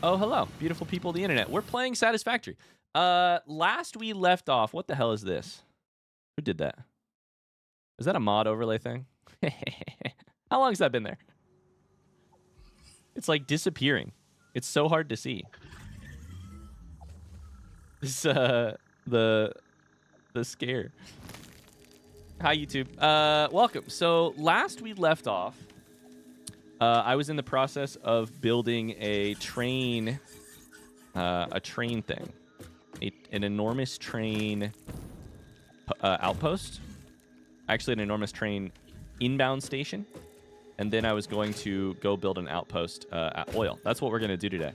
Oh, hello, beautiful people of the internet. We're playing Satisfactory. Last we left off, what the hell is this? Who did that? Is that a mod overlay thing? How long has that been there? It's like disappearing. It's so hard to see. This the scare. Hi YouTube. Welcome. So last we left off, I was in the process of building a train thing, an enormous train outpost. Actually, an enormous train inbound station, and then I was going to go build an outpost at oil. That's what we're going to do today.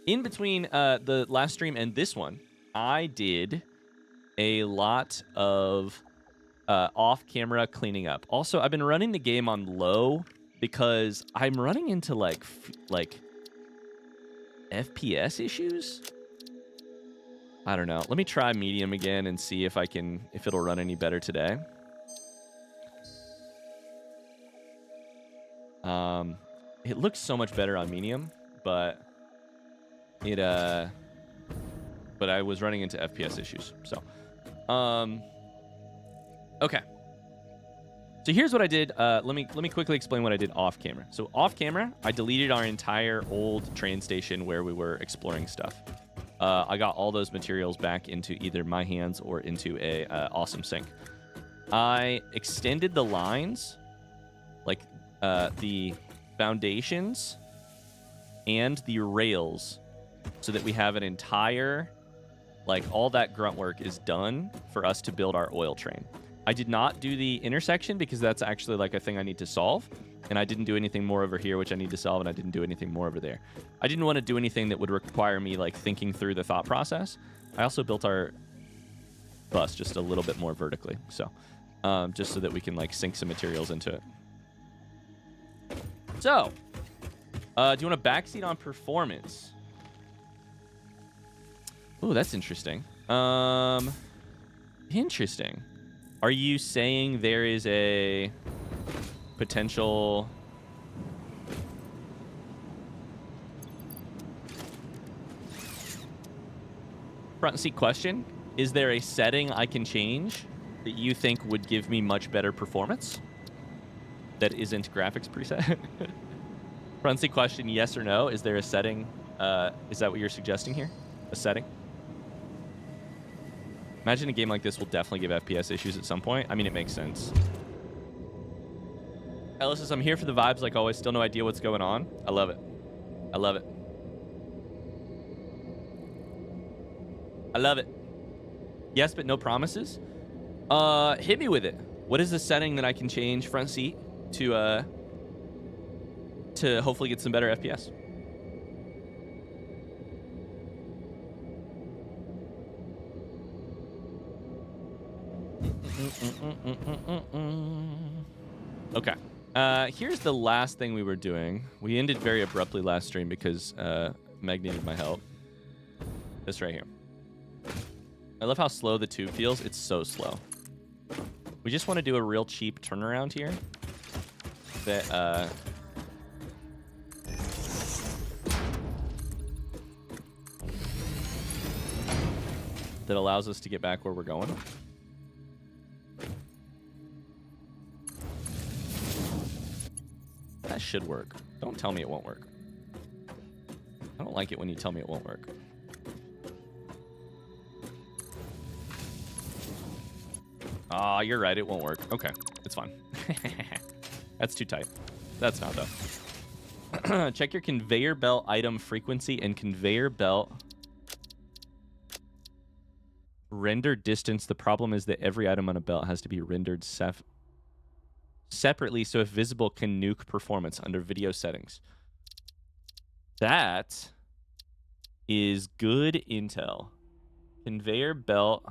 In between the last stream and this one, I did a lot of off-camera cleaning up. Also, I've been running the game on low because I'm running into like FPS issues. I don't know. Let me try medium again and see if it'll run any better today. It looks so much better on medium, but I was running into FPS issues. So, okay. So here's what I did. Let me quickly explain what I did off camera. So off camera, I deleted our entire old train station where we were exploring stuff. I got all those materials back into either my hands or into a awesome sink. I extended the lines, like the foundations and the rails, so that we have an entire, like, all that grunt work is done for us to build our oil train. I did not do the intersection because that's actually like a thing I need to solve. And I didn't do anything more over here, which I need to solve, and I didn't do anything more over there. I didn't want to do anything that would require me like thinking through the thought process. I also built our bus just a little bit more vertically. So just so that we can like sink some materials into it. So, do you want a backseat on performance? Ooh, that's interesting. Interesting. Are you saying there is a potential front seat question? Is there a setting I can change that you think would give me much better performance that isn't graphics preset? Front seat question, yes or no? Is there a setting? Is that what you're suggesting here? A setting? Imagine a game like this will definitely give FPS issues at some point. I mean, it makes sense. Ellis says, I'm here for the vibes like always. Still no idea what's going on. I love it. I love it. I love it. Yes, but no promises. Hit me with it. What is the setting that I can change front seat to hopefully get some better FPS? Okay. Here's the last thing we were doing. We ended very abruptly last stream because Meg needed my help. This right here. I love how slow the tube feels. It's so slow. We just want to do a real cheap turnaround here. That that allows us to get back where we're going. That should work. Don't tell me it won't work. I don't like it when you tell me it won't work. Ah, you're right. It won't work. Okay. It's fine. That's too tight. That's not, though. Check your conveyor belt item frequency and conveyor belt render distance. The problem is that every item on a belt has to be rendered separately, so if visible can nuke performance under video settings. That is good intel. Conveyor belt.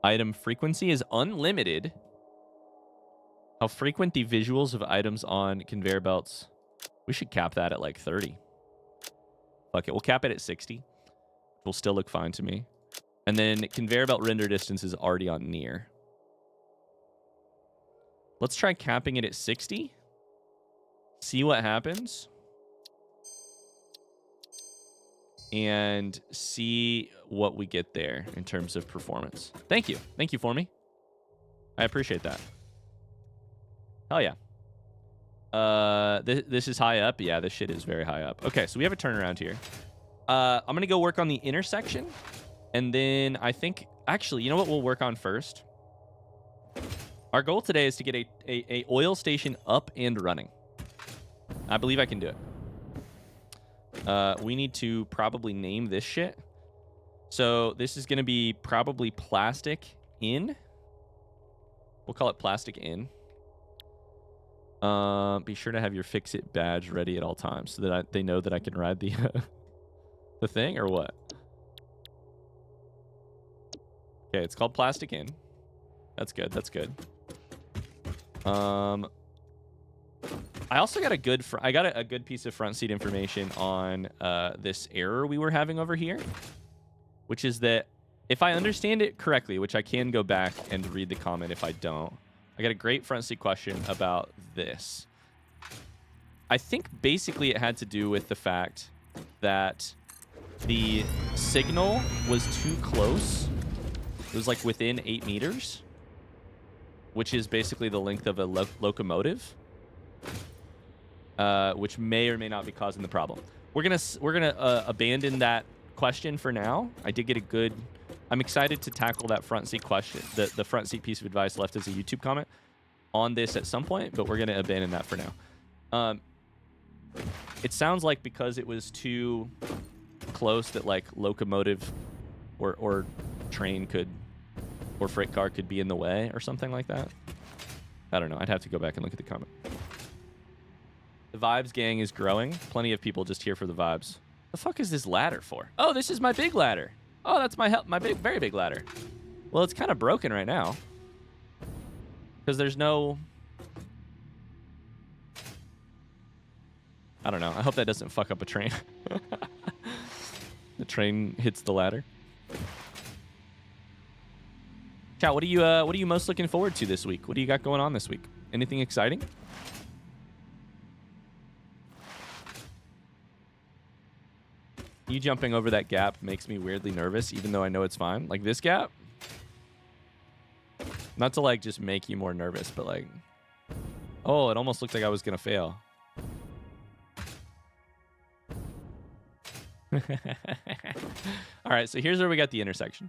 Item frequency is unlimited. How frequent the visuals of items on conveyor belts? We should cap that at like 30. Fuck it. We'll cap it at 60. Will still look fine to me. And then conveyor belt render distance is already on near. Let's try capping it at 60. See what happens. And see what we get there in terms of performance. Thank you. Thank you for me. I appreciate that. Hell yeah. This is high up. Yeah, this shit is very high up. Okay, so we have a turnaround here. I'm going to go work on the intersection. And then I think... Actually, you know what we'll work on first? Our goal today is to get a oil station up and running. I believe I can do it. We need to probably name this shit. So this is going to be probably plastic in. We'll call it plastic in. Be sure to have your FICSIT badge ready at all times so that they know that I can ride the the thing, or what? Okay, it's called plastic in. That's good. That's good. I also got a good piece of front seat information on this error we were having over here, which is that if I understand it correctly, which I can go back and read the comment if I don't, I got a great front seat question about this. I think basically it had to do with the fact that the signal was too close. It was like within 8 meters, which is basically the length of a locomotive, which may or may not be causing the problem. We're gonna abandon that question for now. I did get a good... I'm excited to tackle that front seat question, the front seat piece of advice left as a YouTube comment on this at some point, but we're gonna abandon that for now. It sounds like because it was too close that like locomotive or train could, or freight car could be in the way or something like that. I don't know. I'd have to go back and look at the comment. The vibes gang is growing. Plenty of people just here for the vibes. The fuck is this ladder for? Oh, this is my big ladder. Oh, that's my very big ladder. Well, it's kind of broken right now because there's no... I don't know. I hope that doesn't fuck up a train. The train hits the ladder. Chat, what are you most looking forward to this week? What do you got going on this week? Anything exciting? You jumping over that gap makes me weirdly nervous, even though I know it's fine. Like this gap? Not to like just make you more nervous, but like... Oh, it almost looked like I was going to fail. All right, so here's where we got the intersection.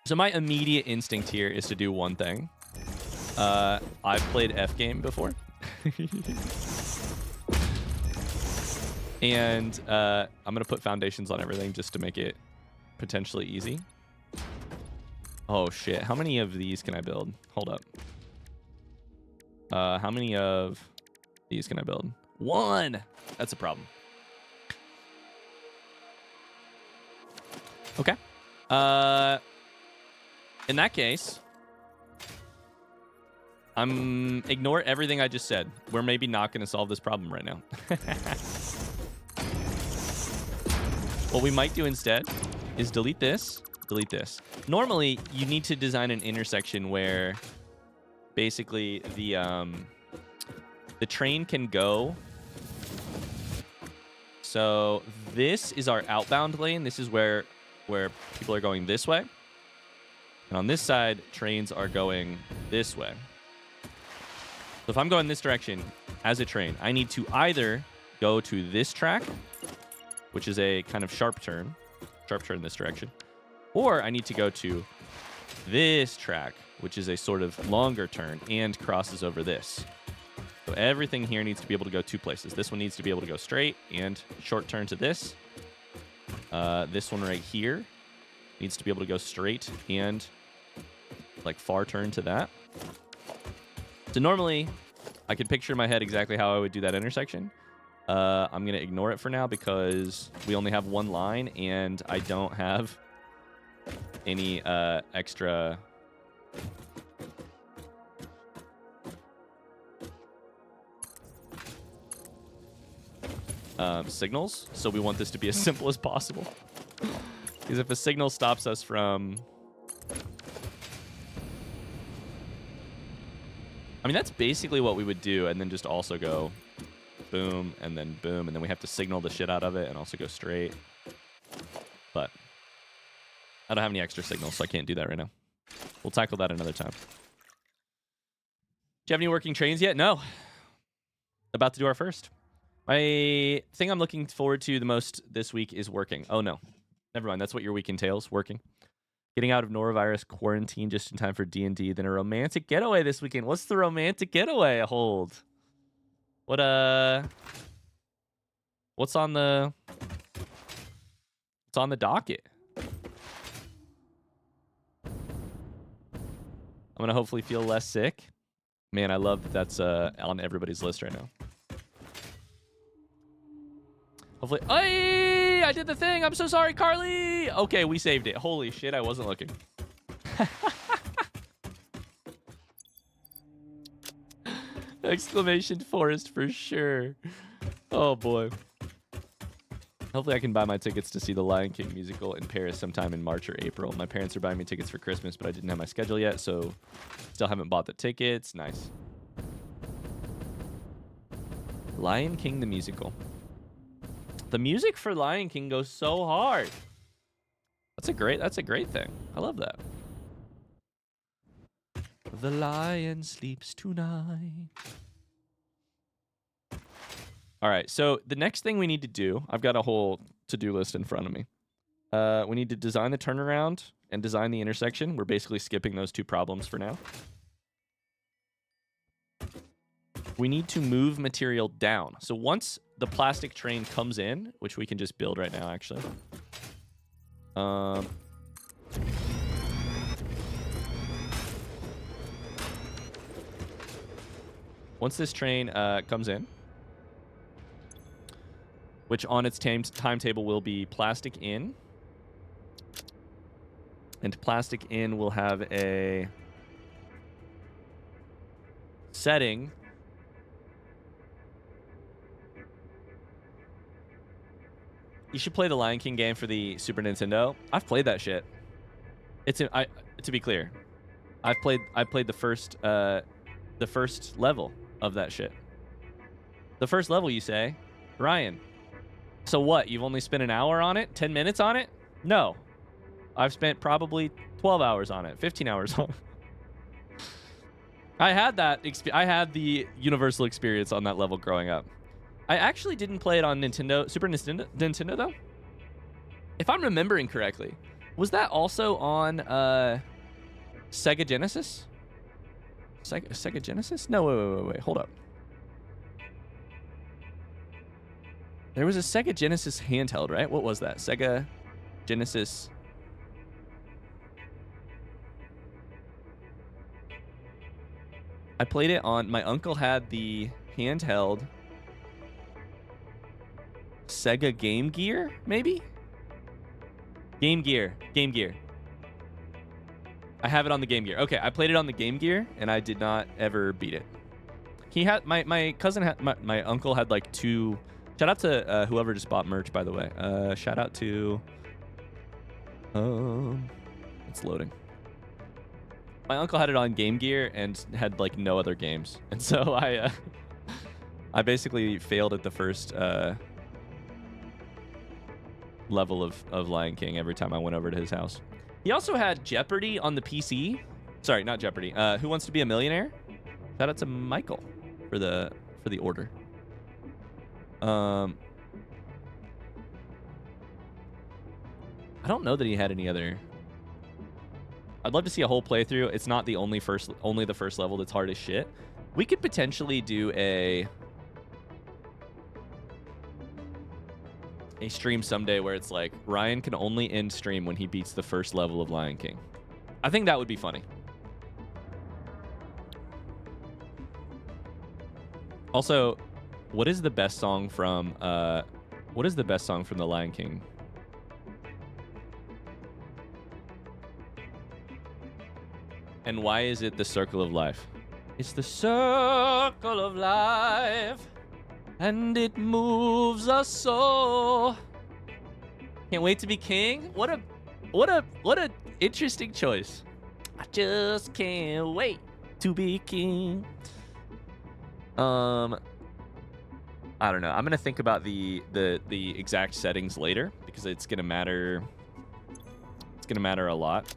So my immediate instinct here is to do one thing. I've played F game before. And I'm going to put foundations on everything just to make it potentially easy. Oh, shit. How many of these can I build? Hold up. How many of these can I build? 1! That's a problem. Okay. In that case, ignore everything I just said. We're maybe not going to solve this problem right now. What we might do instead is delete this, delete this. Normally, you need to design an intersection where basically the train can go. So this is our outbound lane. This is where people are going this way. And on this side, trains are going this way. So if I'm going this direction as a train, I need to either go to this track, which is a kind of sharp turn this direction, or I need to go to this track, which is a sort of longer turn and crosses over this. So everything here needs to be able to go 2 places. This one needs to be able to go straight and short turn to this. This one right here needs to be able to go straight and like far turn to that. So normally I can picture in my head exactly how I would do that intersection. I'm going to ignore it for now because we only have 1 line and I don't have any extra... signals. So we want this to be as simple as possible. Because if a signal stops us from... I mean, that's basically what we would do, and then just also go boom, and then boom, and then we have to signal the shit out of it and also go straight. But I don't have any extra signals, so I can't do that right now. We'll tackle that another time. Do you have any working trains yet? No. About to do our first. My thing I'm looking forward to the most this week is working. Oh, no. Never mind. That's what your week entails, working. Getting out of norovirus quarantine just in time for D&D, then a romantic getaway this weekend. What's the romantic getaway hold? What's on the docket? I'm gonna hopefully feel less sick. Man, I love that that's on everybody's list right now. Hopefully, hey, I did the thing. I'm so sorry, Carly. Okay, we saved it. Holy shit, I wasn't looking. Exclamation forest for sure. Oh boy. Hopefully I can buy my tickets to see the Lion King musical in Paris sometime in March or April. My parents are buying me tickets for Christmas, but I didn't have my schedule yet, so still haven't bought the tickets. Nice. Lion King the musical. The music for Lion King goes so hard. That's a great thing. I love that. The lion sleeps tonight. All right, so the next thing we need to do, I've got a whole to-do list in front of me. We need to design the turnaround and design the intersection. We're basically skipping those two problems for now. We need to move material down. So once the plastic train comes in, which we can just build right now, actually. Once this train comes in, which on its timetable will be plastic in. And plastic in will have a setting. You should play the Lion King game for the Super Nintendo. I've played that shit. To be clear, I played the first level of that shit. The first level, you say? Ryan. So what? You've only spent an hour on it? 10 minutes on it? No. I've spent probably 12 hours on it. 15 hours on it. I had the universal experience on that level growing up. I actually didn't play it on Super Nintendo though. If I'm remembering correctly, was that also on Sega Genesis? Sega Genesis? No, wait, hold up. There was a Sega Genesis handheld, right? What was that? Sega Genesis. I played it on... My uncle had the handheld Sega Game Gear, maybe? Game Gear. I have it on the Game Gear. Okay, I played it on the Game Gear, and I did not ever beat it. He had... My cousin had... My uncle had like two... Shout out to whoever just bought merch, by the way. Shout out to... It's loading. My uncle had it on Game Gear and had like no other games. And so I basically failed at the first level of Lion King every time I went over to his house. He also had Jeopardy on the PC. Sorry, not Jeopardy. Who Wants to Be a Millionaire? Shout out to Michael for the order. I don't know that he had any other. I'd love to see a whole playthrough. It's not the only the first level that's hard as shit. We could potentially do a stream someday where it's like Ryan can only end stream when he beats the first level of Lion King. I think that would be funny. Also, what is the best song from the Lion King? And why is it the circle of life? It's the circle of life, and it moves us so. Can't wait to be king. What a interesting choice. I just can't wait To be king. I don't know. I'm gonna think about the exact settings later because it's gonna matter. It's gonna matter a lot.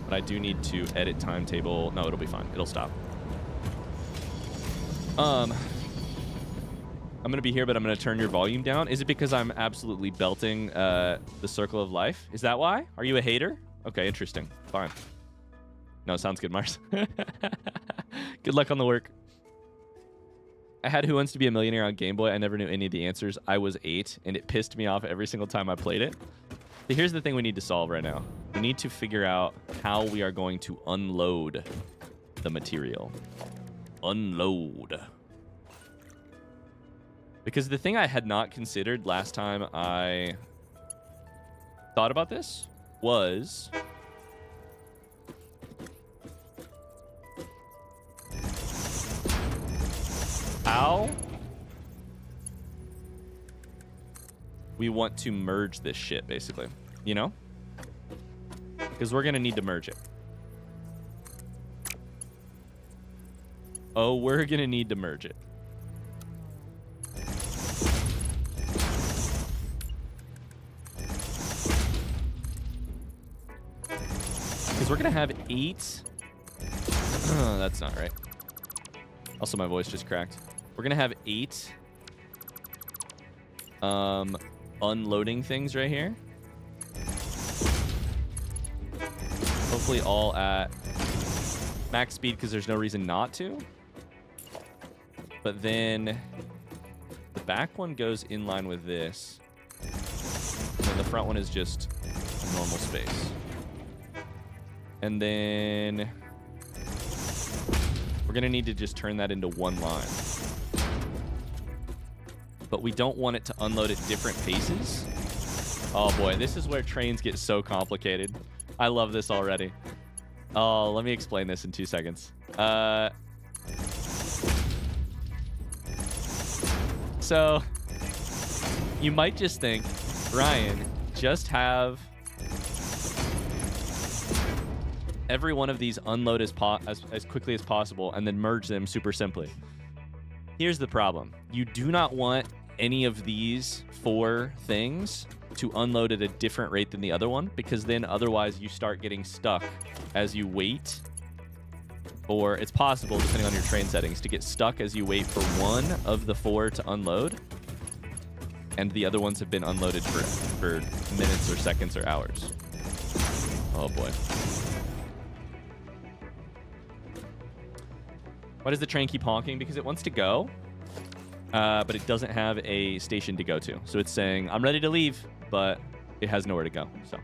But I do need to edit timetable. No, it'll be fine. It'll stop. I'm gonna be here, but I'm gonna turn your volume down. Is it because I'm absolutely belting the Circle of Life? Is that why? Are you a hater? Okay, interesting. Fine. No, sounds good, Mars. Good luck on the work. I had Who Wants to Be a Millionaire on Game Boy. I never knew any of the answers. I was 8, and it pissed me off every single time I played it. So here's the thing we need to solve right now. We need to figure out how we are going to unload the material. Unload. Because the thing I had not considered last time I thought about this was... how we want to merge this shit, basically. You know? Because we're going to need to merge it. Oh, we're going to need to merge it. Because we're going to have 8... Oh, that's not right. Also, my voice just cracked. We're going to have 8 unloading things right here. Hopefully all at max speed because there's no reason not to. But then the back one goes in line with this. And then the front one is just a normal space. And then we're going to need to just turn that into one line. But we don't want it to unload at different paces. Oh boy, this is where trains get so complicated. I love this already. Oh, let me explain this in 2 seconds. So, you might just think, Ryan, just have every one of these unload as quickly as possible and then merge them super simply. Here's the problem. You do not want any of these 4 things to unload at a different rate than the other one, because then otherwise you start getting stuck as you wait. Or it's possible, depending on your train settings, to get stuck as you wait for one of the 4 to unload, and the other ones have been unloaded for minutes or seconds or hours. Oh boy. Why does the train keep honking? Because it wants to go, but it doesn't have a station to go to. So it's saying, I'm ready to leave, but it has nowhere to go. So,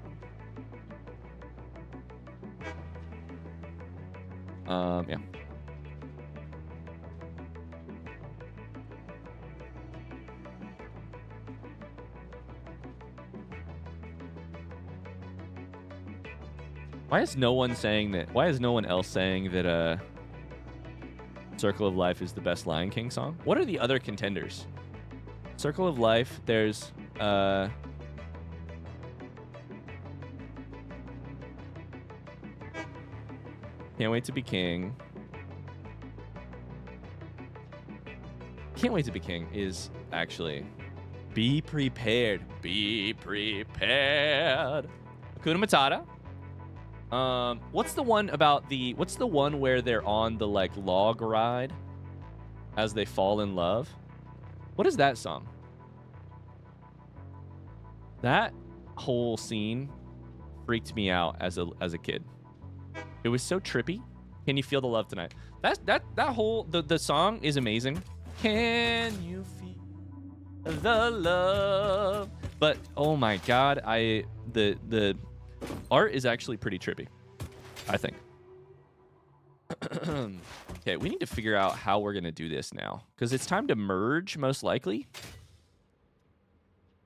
yeah. Why is no one saying that? Why is no one else saying that Circle of Life is the best Lion King song? What are the other contenders? Circle of Life, there's Can't Wait to Be King. Can't Wait to Be King is actually Be Prepared. Be prepared. Hakuna Matata. What's the one about the... What's the one where they're on the, like, log ride as they fall in love? What is that song? That whole scene freaked me out as a kid. It was so trippy. Can you feel the love tonight? That whole... The song is amazing. Can you feel the love? But, oh my god, the art is actually pretty trippy, I think. Okay, we need to figure out how we're going to do this now, because it's time to merge, most likely.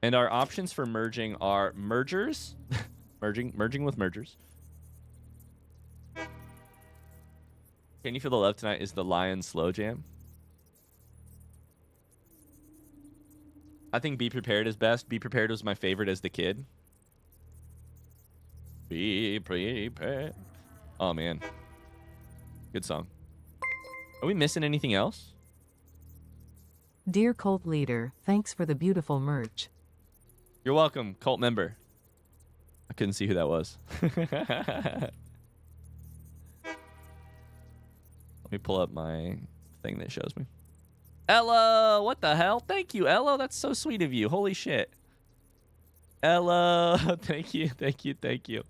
And our options for merging are mergers, merging with mergers. Can You Feel the Love Tonight is the Lion slow jam. I think Be Prepared is best. Be Prepared was my favorite as the kid. Be prepared. Oh, man. Good song. Are we missing anything else? Dear cult leader, thanks for the beautiful merch. You're welcome, cult member. I couldn't see who that was. Let me pull up my thing that shows me. Ella, what the hell? Thank you, Ella. That's so sweet of you. Holy shit. Ella, thank you, thank you, thank you.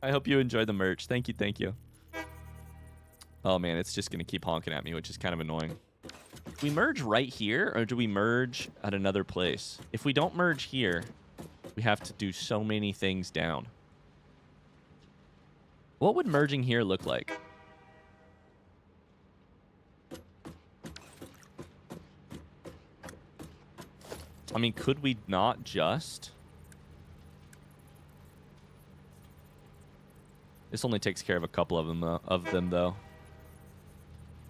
I hope you enjoy the merch. Thank you, thank you. Oh, man, it's just going to keep honking at me, which is kind of annoying. Do we merge right here, or do we merge at another place? If we don't merge here, we have to do so many things down. What would merging here look like? I mean, could we not just... This only takes care of a couple of them, though.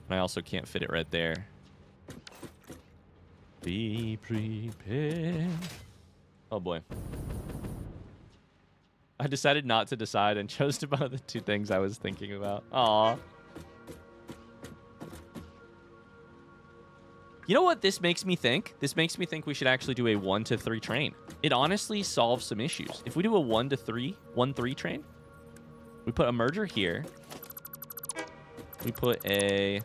And I also can't fit it right there. Be prepared. Oh, boy. I decided not to decide and chose to buy the two things I was thinking about. Aw. You know what this makes me think? This makes me think we should actually do a 1 to 3 train. It honestly solves some issues. If we do a 1 to 3, 1-3 train, we put a merger here. We put a...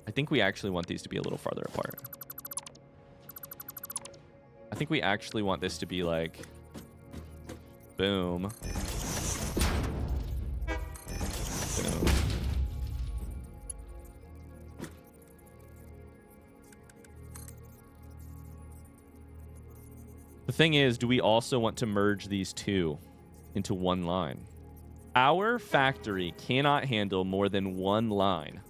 I think we actually want these to be a little farther apart. I think we actually want this to be like... Boom. Boom. The thing is, do we also want to merge these two into one line? Our factory cannot handle more than one line.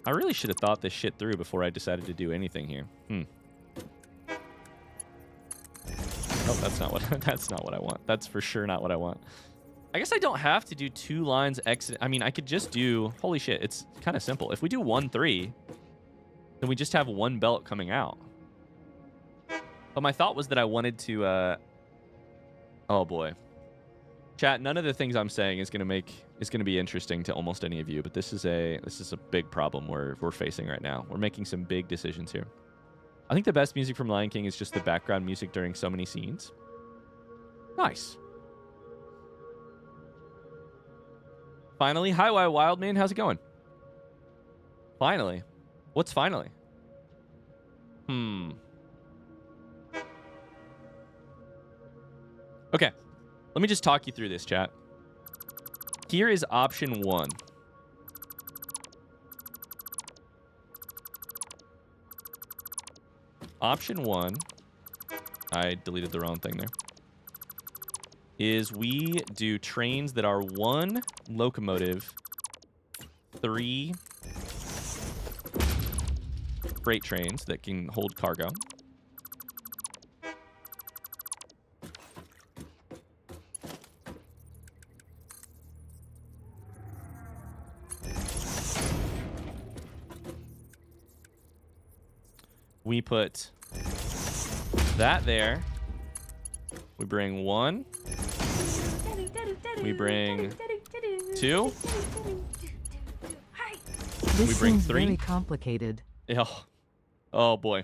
I really should have thought this shit through before I decided to do anything here. Oh, that's not what I want. That's for sure not what I want. I guess I don't have to do 2 lines exit. I mean, I could just do... Holy shit, it's kind of simple. If we do 1-3, then we just have 1 belt coming out. But my thought was that I wanted to... Oh, boy. Chat, none of the things I'm saying is going to be interesting to almost any of you, but this is a big problem we're facing right now. We're making some big decisions here. I think the best music from Lion King is just the background music during so many scenes. Nice. Finally. Hi, Wildman. How's it going? Finally. What's finally? Okay. Let me just talk you through this, chat. Here is option 1. Option 1, I deleted the wrong thing there, is we do trains that are 1 locomotive, 3 freight trains that can hold cargo. We put that there. We bring 1. We bring 2. This we bring seems 3. very complicated. Oh boy.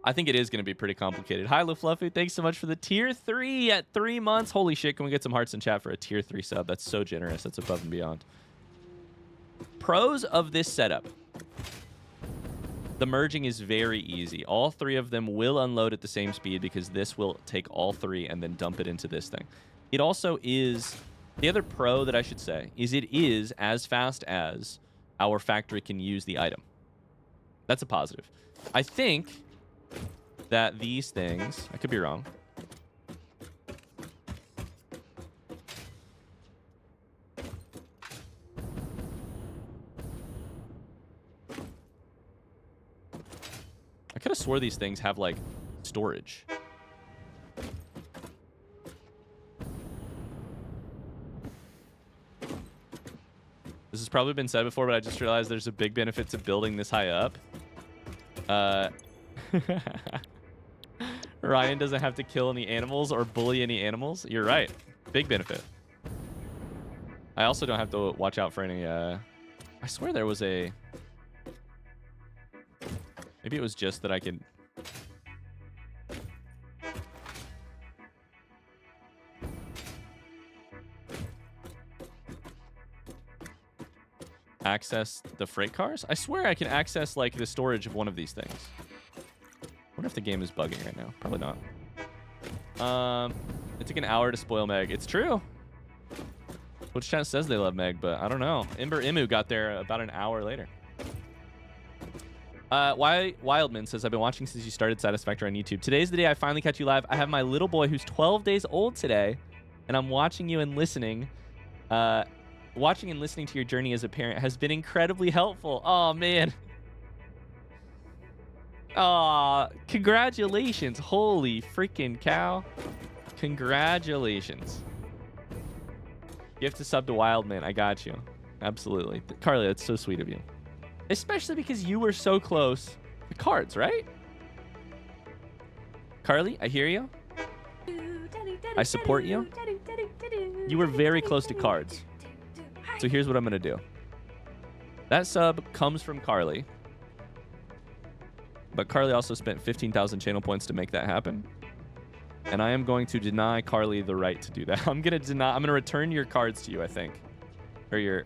I think it is going to be pretty complicated. Hi, LaFluffy. Thanks so much for the tier 3 at 3 months. Holy shit. Can we get some hearts in chat for a tier 3 sub? That's so generous. That's above and beyond. Pros of this setup. The merging is very easy. All 3 of them will unload at the same speed because this will take all 3 and then dump it into this thing. It also is... The other pro that I should say is it is as fast as our factory can use the item. That's a positive. I think that these things... I could be wrong. I could have swore these things have, like, storage. This has probably been said before, but I just realized there's a big benefit to building this high up. Uh, Ryan doesn't have to kill any animals or bully any animals. You're right. Big benefit. I also don't have to watch out for any... I swear there was a... Maybe it was just that I could... access the freight cars? I swear I can access like the storage of one of these things. I wonder if the game is bugging right now. Probably not. It took an hour to spoil Meg. It's true. Twitch chat says they love Meg, but I don't know. Ember Imu got there about an hour later. Wildman says, I've been watching since you started Satisfactory on YouTube. Today's the day I finally catch you live. I have my little boy who's 12 days old today, and I'm watching you and listening. Watching and listening to your journey as a parent has been incredibly helpful. Oh, man. Aw, congratulations. Holy freaking cow. Congratulations. Gift to sub to Wildman. I got you. Absolutely. Carly, that's so sweet of you. Especially because you were so close to cards, right? Carly, I hear you. I support you. You were very close to cards. So here's what I'm going to do. That sub comes from Carly. But Carly also spent 15,000 channel points to make that happen. And I am going to deny Carly the right to do that. I'm going to return your cards to you, I think. Or your...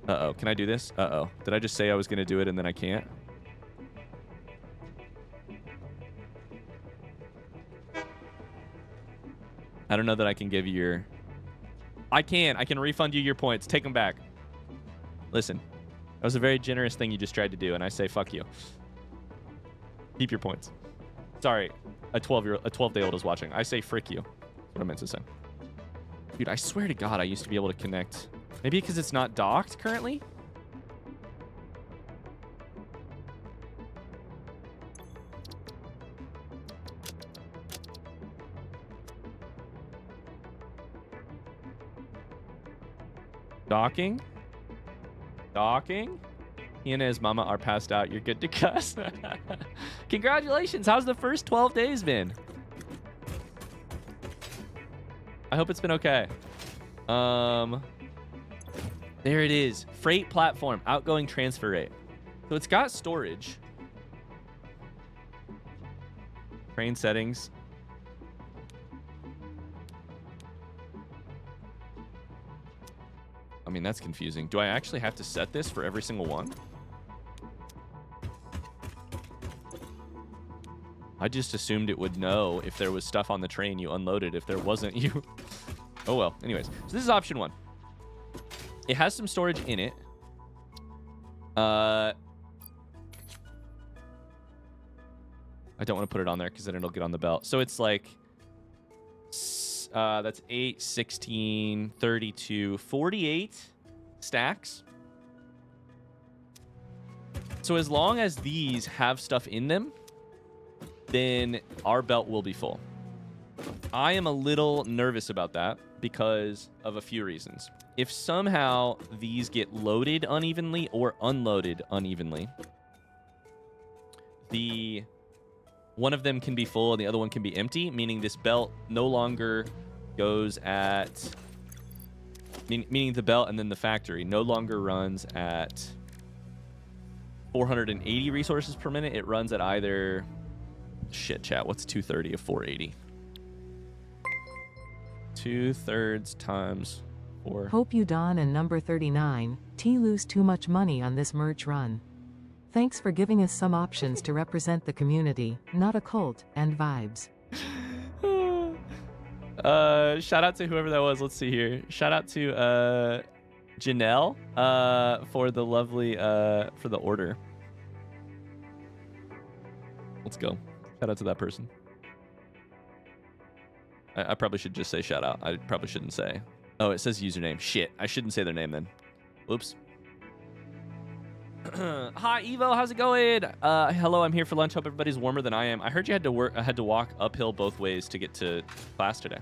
Uh-oh. Can I do this? Uh-oh. Did I just say I was going to do it and then I can't? I don't know that I can give you your... I can refund you your points. Take them back. Listen, that was a very generous thing you just tried to do, and I say fuck you. Keep your points. Sorry, a 12-day-old is watching. I say frick you. That's what I meant to say. Dude, I swear to God, I used to be able to connect. Maybe because it's not docked currently? Docking? Docking? He and his mama are passed out. You're good to cuss. Congratulations. How's the first 12 days been? I hope it's been okay. There it is. Freight platform. Outgoing transfer rate. So it's got storage. Train settings. I mean, that's confusing. Do I actually have to set this for every single one? I just assumed it would know if there was stuff on the train you unloaded. If there wasn't, you... Oh, well. Anyways, so this is option one. It has some storage in it. I don't want to put it on there because then it'll get on the belt. So it's like... that's 8, 16, 32, 48 stacks. So as long as these have stuff in them, then our belt will be full. I am a little nervous about that because of a few reasons. If somehow these get loaded unevenly or unloaded unevenly, one of them can be full and the other one can be empty, meaning this belt no longer goes at... Meaning the belt and then the factory no longer runs at 480 resources per minute. It runs at either... Shit, chat. What's 230 of 480? 2/3 times 4. Hope you Don and number 39, T lose too much money on this merch run. Thanks for giving us some options to represent the community, not a cult, and vibes. Shout out to whoever that was. Let's see here. Shout out to Janelle for the lovely for the order. Let's go. Shout out to that person. I probably should just say shout out. I probably shouldn't say. Oh, it says username. Shit. I shouldn't say their name then. Whoops. Hi, Evo. How's it going? Hello. I'm here for lunch. Hope everybody's warmer than I am. I heard you had to walk uphill both ways to get to class today.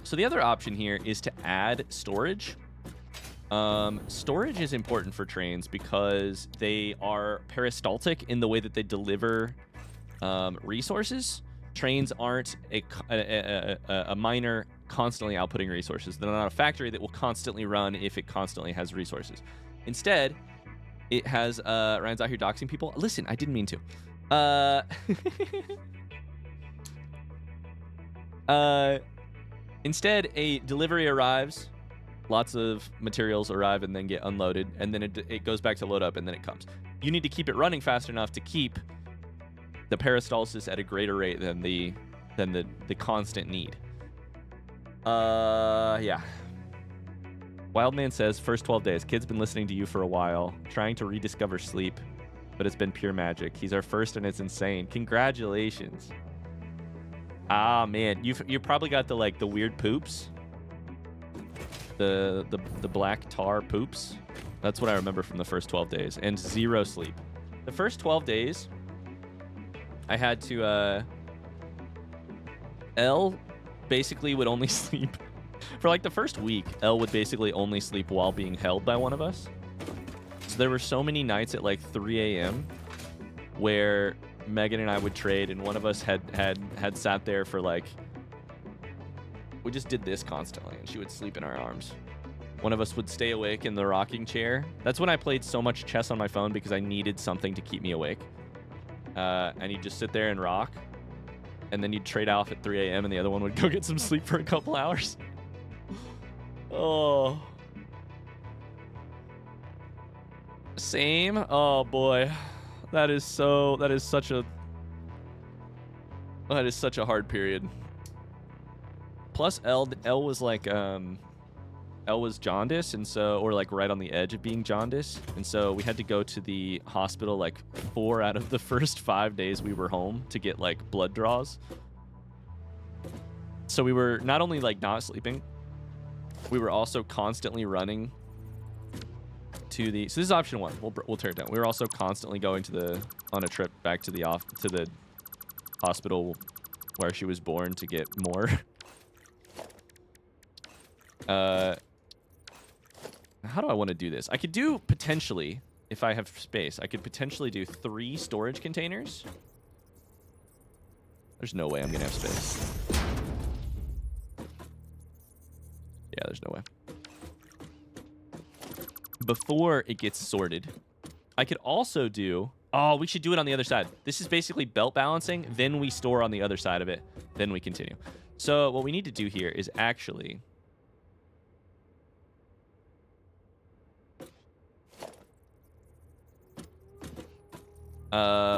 So the other option here is to add storage. Storage is important for trains because they are peristaltic in the way that they deliver resources. Trains aren't a miner constantly outputting resources. They're not a factory that will constantly run if it constantly has resources. Instead, it has Ryan's out here doxing people. Listen, I didn't mean to. Instead, a delivery arrives, lots of materials arrive and then get unloaded, and then it goes back to load up, and then it comes. You need to keep it running fast enough to keep the peristalsis at a greater rate than the constant need. Yeah. Wildman says, first 12 days. Kid's been listening to you for a while, trying to rediscover sleep, but it's been pure magic. He's our first, and it's insane. Congratulations. Ah, man. You probably got the weird poops. The black tar poops. That's what I remember from the first 12 days. And 0 sleep. The first 12 days, I had to... L basically would only sleep... For the first week, L would basically only sleep while being held by one of us. So there were so many nights at 3 a.m. where Megan and I would trade, and one of us had sat there for we just did this constantly, and she would sleep in our arms. One of us would stay awake in the rocking chair. That's when I played so much chess on my phone because I needed something to keep me awake. And you'd just sit there and rock, and then you'd trade off at 3 a.m. and the other one would go get some sleep for a couple hours. Oh. Same? Oh boy. That is such a hard period. Plus L was L was jaundice, and so, or right on the edge of being jaundice, and so we had to go to the hospital 4 out of the first 5 days we were home to get blood draws. So we were not only not sleeping, we were also constantly running to the. So this is option 1. We'll tear it down. We were also constantly going on a trip back to the hospital where she was born to get more. How do I want to do this? I could do potentially, if I have space, I could potentially do 3 storage containers. There's no way I'm gonna have space. Yeah, there's no way. Before it gets sorted, I could also do... Oh, we should do it on the other side. This is basically belt balancing. Then we store on the other side of it. Then we continue. So what we need to do here is actually...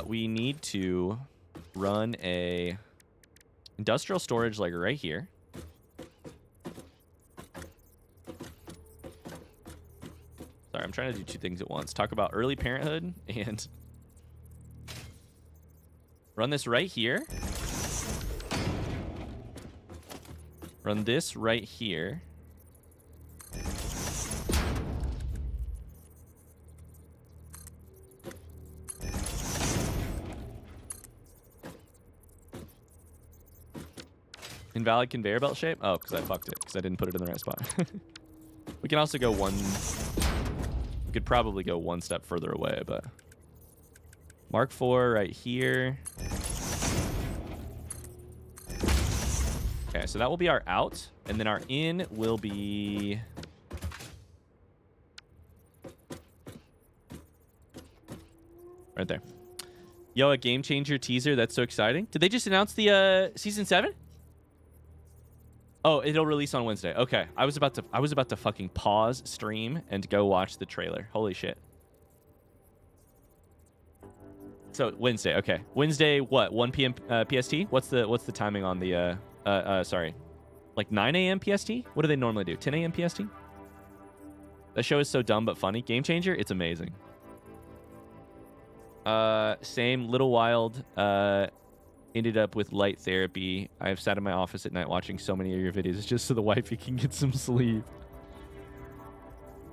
we need to run a industrial storage right here. Sorry, I'm trying to do 2 things at once. Talk about early parenthood and run this right here. Run this right here. Invalid conveyor belt shape? Oh, because I fucked it. Because I didn't put it in the right spot. We can also go one... We could probably go 1 step further away, but... Mark 4 right here. Okay, so that will be our out. And then our in will be... Right there. Yo, a Game Changer teaser. That's so exciting. Did they just announce the Season 7? Oh, it'll release on Wednesday. Okay. I was about to fucking pause stream and go watch the trailer. Holy shit. So Wednesday, okay. Wednesday, what? 1 p.m. PST? What's the timing on the sorry. 9 a.m. PST? What do they normally do? 10 a.m. PST? That show is so dumb but funny. Game Changer, it's amazing. Same, Little Wild, ended up with light therapy. I've sat in my office at night watching so many of your videos just so the wifey can get some sleep.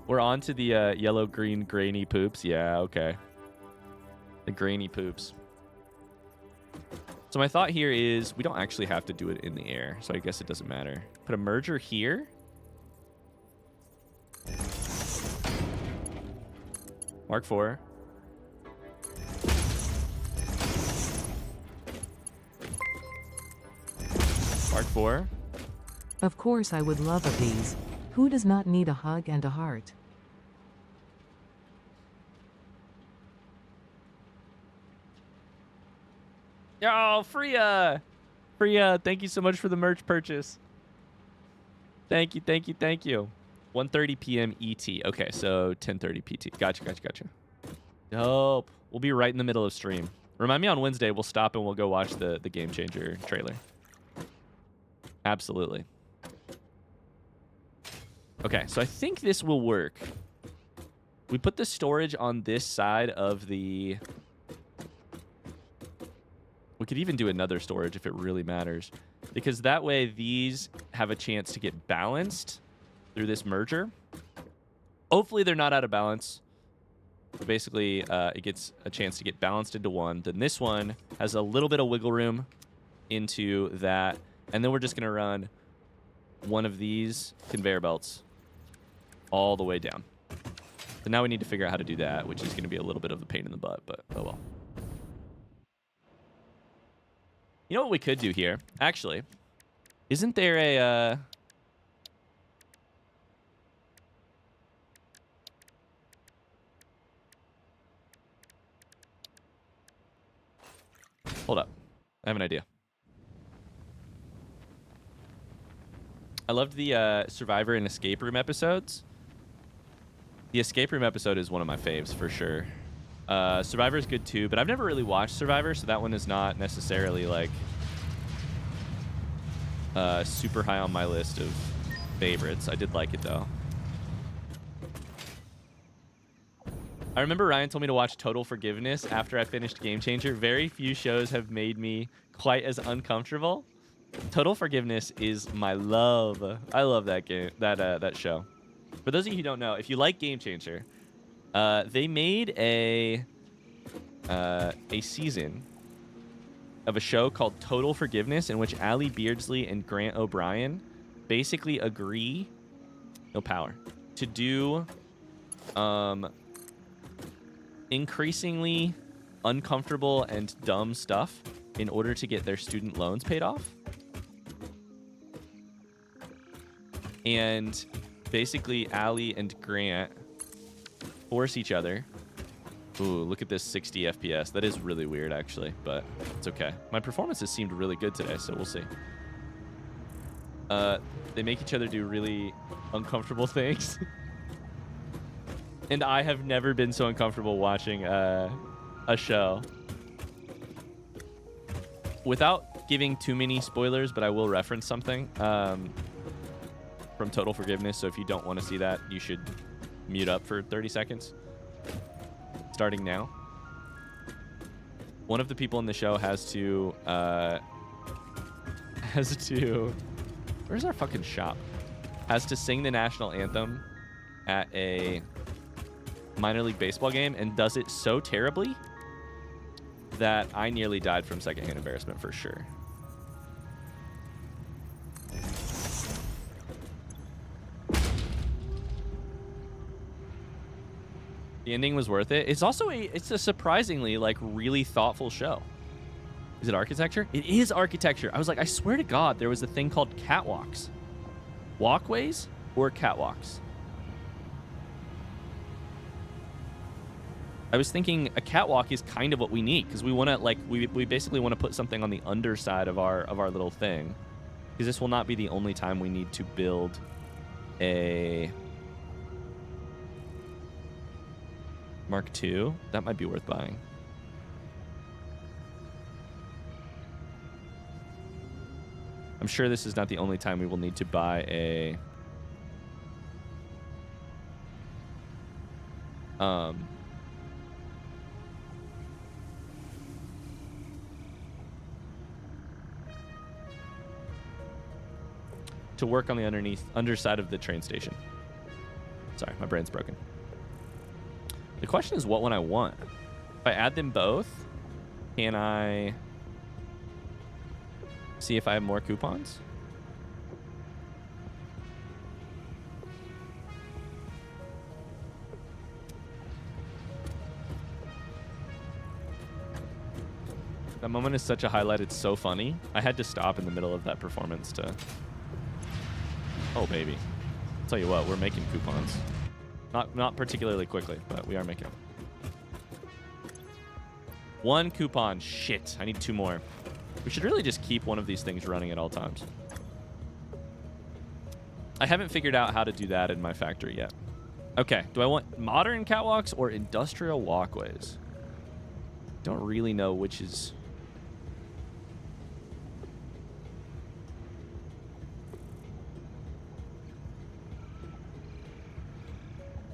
We're on to the yellow, green, grainy poops. Yeah, okay. The grainy poops. So my thought here is we don't actually have to do it in the air, so I guess it doesn't matter. Put a merger here. Mark 4. Mark 4. Of course I would love a these. Who does not need a hug and a heart? Yo, Freya! Freya, thank you so much for the merch purchase. Thank you, thank you, thank you. 1:30 p.m. ET. Okay, so 10:30 PT. Gotcha. Dope. We'll be right in the middle of stream. Remind me on Wednesday, we'll stop and we'll go watch the Game Changer trailer. Absolutely. Okay, so I think this will work. We put the storage on this side of the... We could even do another storage if it really matters. Because that way these have a chance to get balanced through this merger. Hopefully they're not out of balance. But basically, it gets a chance to get balanced into one. Then this one has a little bit of wiggle room into that. And then we're just going to run one of these conveyor belts all the way down. So now we need to figure out how to do that, which is going to be a little bit of a pain in the butt, but oh well. You know what we could do here? Actually, isn't there a... Hold up. I have an idea. I loved the Survivor and Escape Room episodes. The Escape Room episode is one of my faves for sure. Survivor is good too, but I've never really watched Survivor, so that one is not necessarily like super high on my list of favorites. I did like it though. I remember Ryan told me to watch Total Forgiveness after I finished Game Changer. Very few shows have made me quite as uncomfortable. Total Forgiveness is my love. I love that game, that show. For those of you who don't know, if you like Game Changer, they made a season of a show called Total Forgiveness in which Allie Beardsley and Grant O'Brien basically agree, no power, to do increasingly uncomfortable and dumb stuff in order to get their student loans paid off. And basically, Allie and Grant force each other. Ooh, look at this 60 FPS. That is really weird, actually, but it's okay. My performances seemed really good today, so we'll see. They make each other do really uncomfortable things. And I have never been so uncomfortable watching a show. Without giving too many spoilers, but I will reference something from Total Forgiveness, so if you don't want to see that, you should mute up for 30 seconds. Starting now. One of the people in the show has to... Where's our fucking shop? Has to sing the national anthem at a minor league baseball game and does it so terribly that I nearly died from secondhand embarrassment for sure. The ending was worth it. It's also it's a surprisingly like really thoughtful show. Is it architecture? It is architecture. I was like, I swear to God, there was a thing called catwalks. Walkways or catwalks? I was thinking a catwalk is kind of what we need because we want to like we basically want to put something on the underside of our little thing, because this will not be the only time we need to build a Mark II. That might be worth buying. I'm sure this is not the only time we will need to buy a to work on the underside of the train station. Sorry, my brain's broken. The question is what one I want. If I add them both, can I see if I have more coupons? That moment is such a highlight. It's so funny. I had to stop in the middle of that performance to... Oh, baby. I'll tell you what, we're making coupons. Not particularly quickly, but we are making them. 1 coupon. Shit. I need 2 more. We should really just keep one of these things running at all times. I haven't figured out how to do that in my factory yet. Okay. Do I want modern catwalks or industrial walkways? Don't really know which is...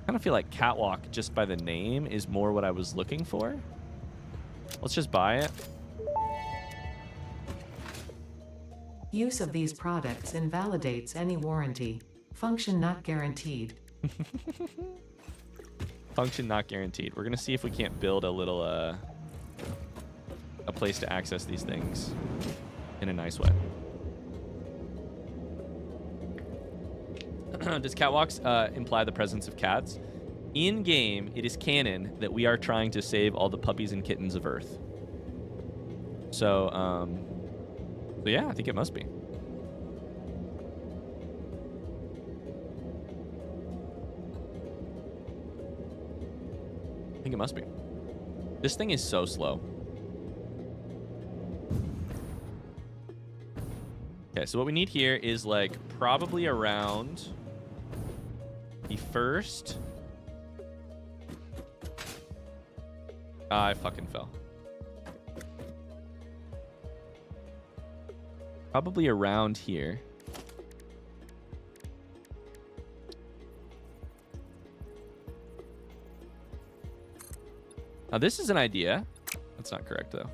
I kind of feel like catwalk, just by the name, is more what I was looking for. Let's just buy it. Use of these products invalidates any warranty. Function not guaranteed. Function not guaranteed. We're going to see if we can't build a little, a place to access these things in a nice way. Does catwalks imply the presence of cats? In game, it is canon that we are trying to save all the puppies and kittens of Earth. So yeah, I think it must be. I think it must be. This thing is so slow. Okay, so what we need here is like probably around the first... I fucking fell. Probably around here. Now this is an idea. That's not correct though.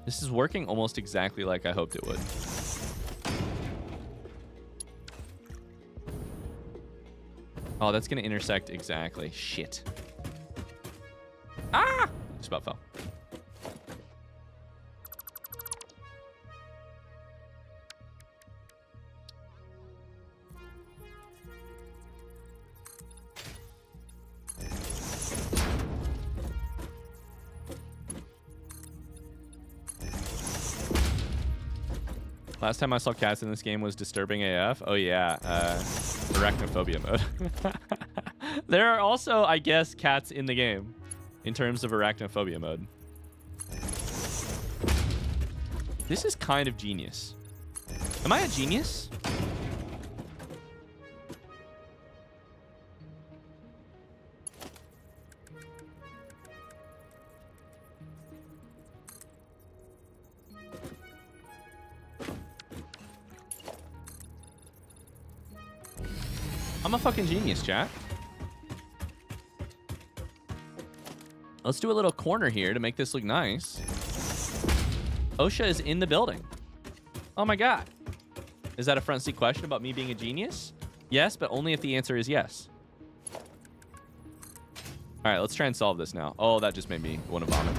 This is working almost exactly like I hoped it would. Oh, that's going to intersect exactly. Shit. Ah! Just about fell. Last time I saw cats in this game was disturbing AF. Oh yeah, arachnophobia mode. There are also, I guess, cats in the game in terms of arachnophobia mode. This is kind of genius. Am I a genius? I'm a fucking genius, chat. Let's do a little corner here to make this look nice. OSHA is in the building. Oh my god. Is that a front seat question about me being a genius? Yes, but only if the answer is yes. All right, let's try and solve this now. Oh, that just made me want to vomit.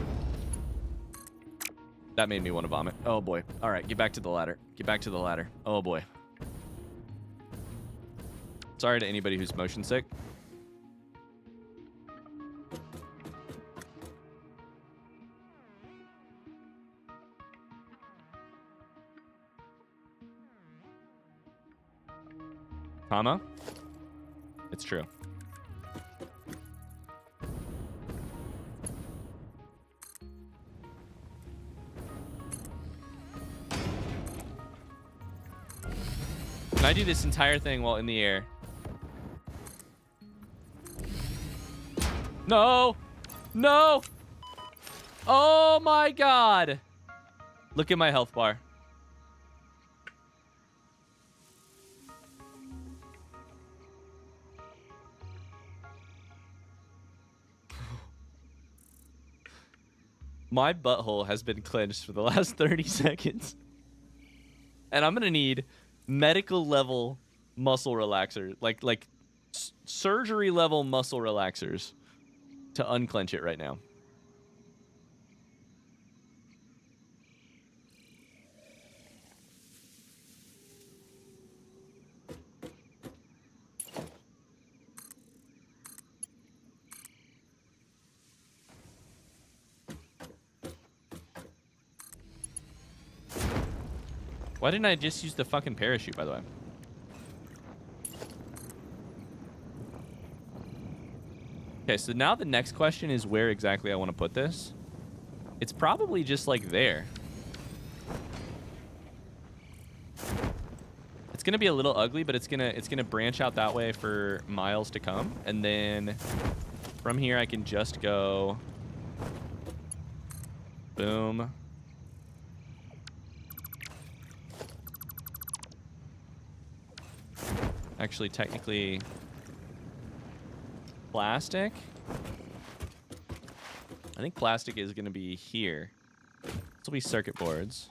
That made me want to vomit. Oh boy. All right, get back to the ladder. Get back to the ladder. Oh boy. Sorry to anybody who's motion sick. Comma? It's true. Can I do this entire thing while in the air? No! No! Oh my god! Look at my health bar. My butthole has been clenched for the last 30 seconds. And I'm gonna need medical level muscle relaxers. Like surgery level muscle relaxers to unclench it right now. Why didn't I just use the fucking parachute, by the way? Okay, so now the next question is where exactly I want to put this. It's probably just like there. It's gonna be a little ugly, but it's gonna branch out that way for miles to come, and then from here I can just go boom. Actually, technically, plastic. I think plastic is gonna be here. This will be circuit boards.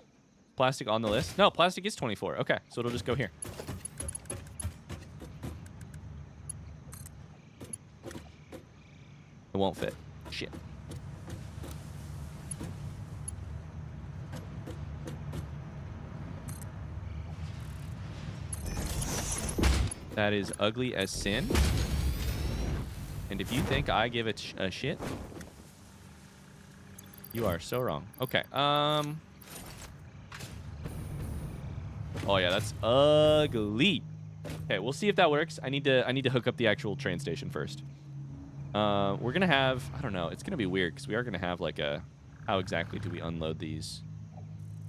Plastic on the list? No, plastic is 24. Okay, so it'll just go here. It won't fit. Shit. That is ugly as sin. And if you think I give it a shit, you are so wrong. Okay, oh yeah, that's ugly. Okay, we'll see if that works. I need to hook up the actual train station first. We're gonna have, I don't know, it's gonna be weird because we are gonna have like a how exactly do we unload these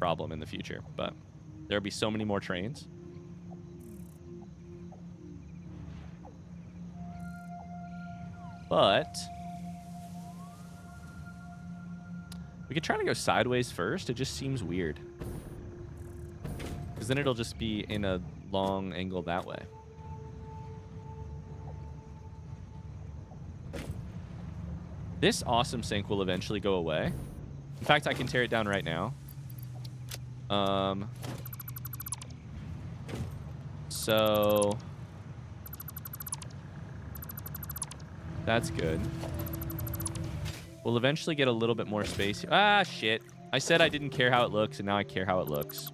problem in the future, but there'll be so many more trains. But we could try to go sideways first. It just seems weird. Because then it'll just be in a long angle that way. This awesome sink will eventually go away. In fact, I can tear it down right now. So that's good. We'll eventually get a little bit more space. Ah, shit. I said I didn't care how it looks, and now I care how it looks.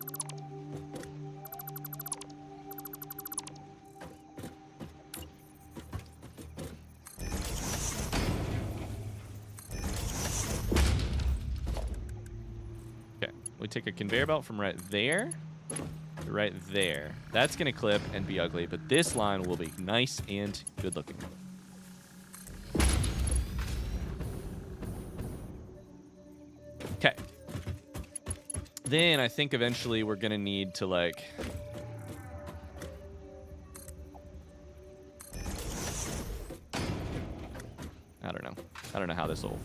Okay, we take a conveyor belt from right there to right there. That's going to clip and be ugly, but this line will be nice and good looking. Okay. Then I think eventually we're going to need to, like, I don't know. I don't know how this will,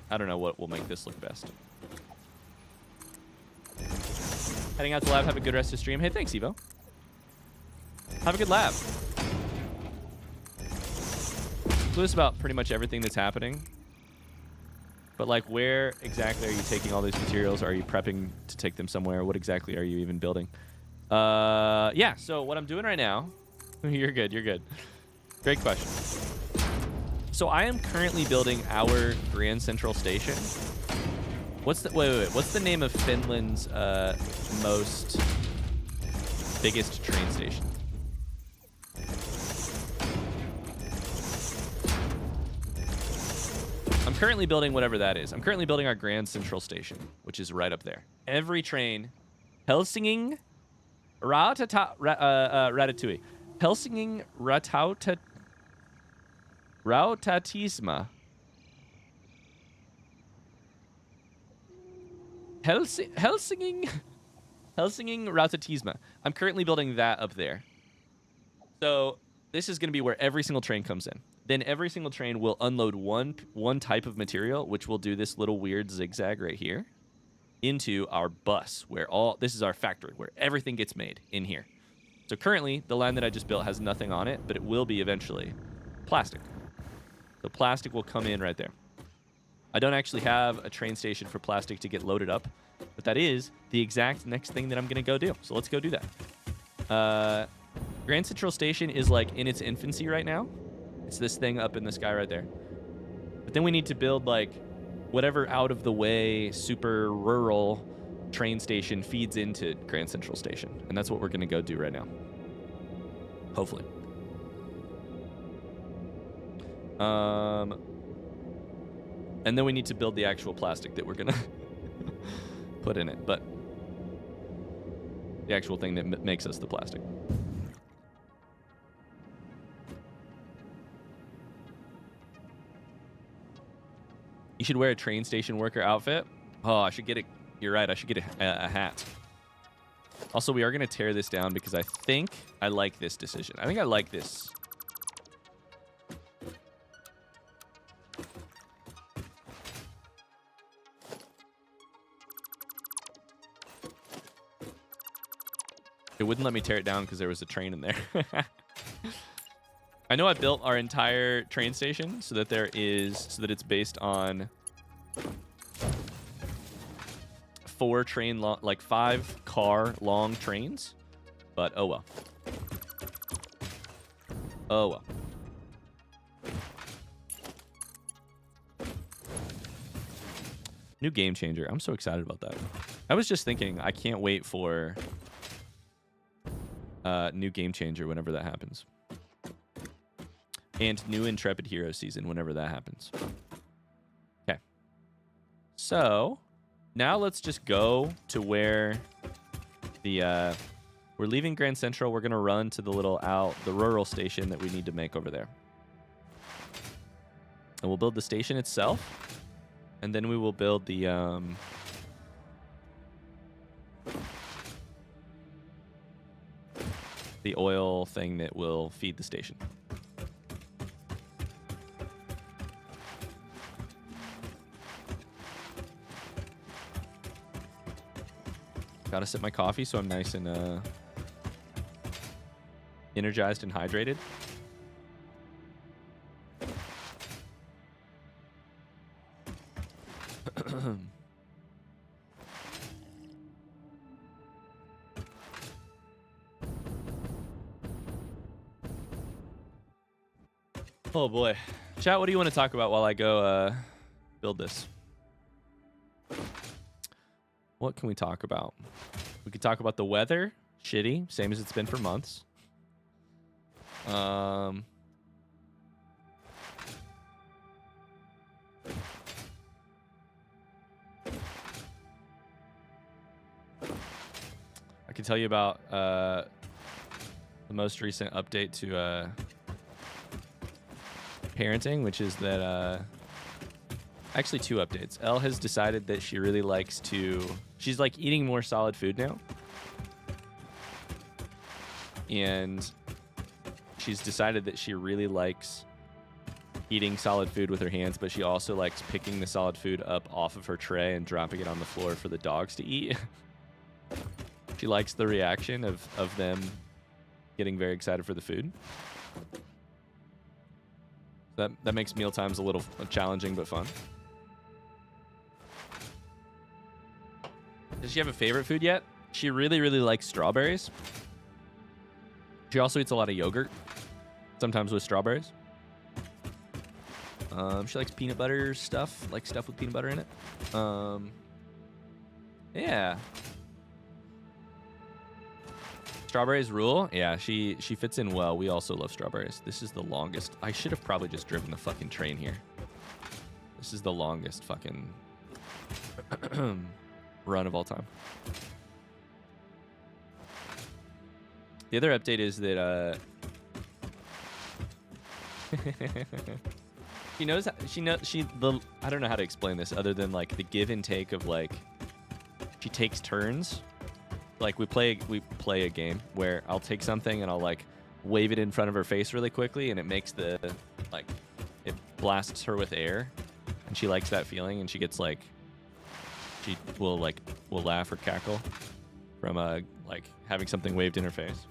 I don't know what will make this look best. Heading out to lab. Have a good rest of stream. Hey, thanks, Evo. Have a good lab. Clueless about pretty much everything that's happening. But, like, where exactly are you taking all these materials? Are you prepping to take them somewhere? What exactly are you even building? Yeah, so what I'm doing right now... You're good, you're good. Great question. So I am currently building our Grand Central Station. What's the... Wait. What's the name of Finland's biggest train station? I'm currently building whatever that is. I'm currently building our Grand Central Station, which is right up there. Every train, Helsingin, Ratatouille. Helsingin Rautatisma. Helsingin Rautatisma. I'm currently building that up there. So this is going to be where every single train comes in. Then every single train will unload one type of material, which will do this little weird zigzag right here, into our bus, where this is our factory, where everything gets made in here. So currently, the line that I just built has nothing on it, but it will be eventually plastic. The plastic will come in right there. I don't actually have a train station for plastic to get loaded up, but that is the exact next thing that I'm going to go do. So let's go do that. Grand Central Station is like in its infancy right now. It's this thing up in the sky right there. But then we need to build like whatever out of the way, super rural train station feeds into Grand Central Station. And that's what we're going to go do right now. Hopefully. And then we need to build the actual plastic that we're going to put in it. But The actual thing that makes us the plastic. You should wear a train station worker outfit. Oh, I should get it. You're right. I should get a hat. Also, we are going to tear this down because I think I like this decision. I think I like this. It wouldn't let me tear it down because there was a train in there. I know I built our entire train station so that it's based on 5 car long trains, but oh well. Oh well. New game changer. I'm so excited about that. I was just thinking, I can't wait for new game changer whenever that happens. And new Intrepid Hero season whenever that happens. Okay. So now let's just go to where the we're leaving Grand Central. We're gonna run to the the rural station that we need to make over there. And we'll build the station itself. And then we will build the oil thing that will feed the station. Gotta sip my coffee so I'm nice and energized and hydrated. Oh boy. Chat, what do you want to talk about while I go build this? What can we talk about? We could talk about the weather. Shitty, same as it's been for months. I can tell you about the most recent update to parenting, which is that actually 2 updates. Elle has decided that she really likes she's like eating more solid food now. And she's decided that she really likes eating solid food with her hands, but she also likes picking the solid food up off of her tray and dropping it on the floor for the dogs to eat. She likes the reaction of them getting very excited for the food. That makes meal times a little challenging but fun. Does she have a favorite food yet? She really, really likes strawberries. She also eats a lot of yogurt, sometimes with strawberries. She likes peanut butter stuff, like stuff with peanut butter in it. Yeah. Strawberries rule. Yeah, she fits in well. We also love strawberries. This is the longest. I should have probably just driven the fucking train here. This is the longest fucking run of all time. The other update is that I don't know how to explain this other than like the give and take of like she takes turns. Like we play a game where I'll take something and I'll like wave it in front of her face really quickly and it makes it blasts her with air and she likes that feeling and she gets like she will laugh or cackle from like having something waved in her face.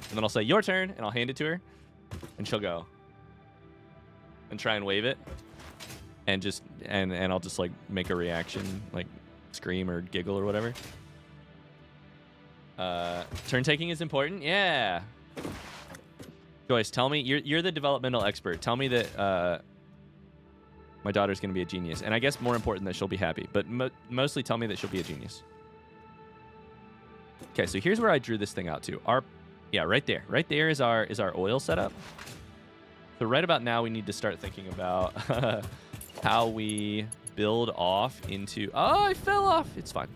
And then I'll say your turn and I'll hand it to her and she'll go and try and wave it and I'll just like make a reaction, like scream or giggle or whatever. Turn taking is important. Yeah. Joyce, tell me, you're the developmental expert. Tell me that my daughter's going to be a genius. And I guess more important that she'll be happy. But mostly tell me that she'll be a genius. Okay, so here's where I drew this thing out to. Right there. Right there is our oil setup. So right about now, we need to start thinking about how we build off into... Oh, I fell off. It's fine.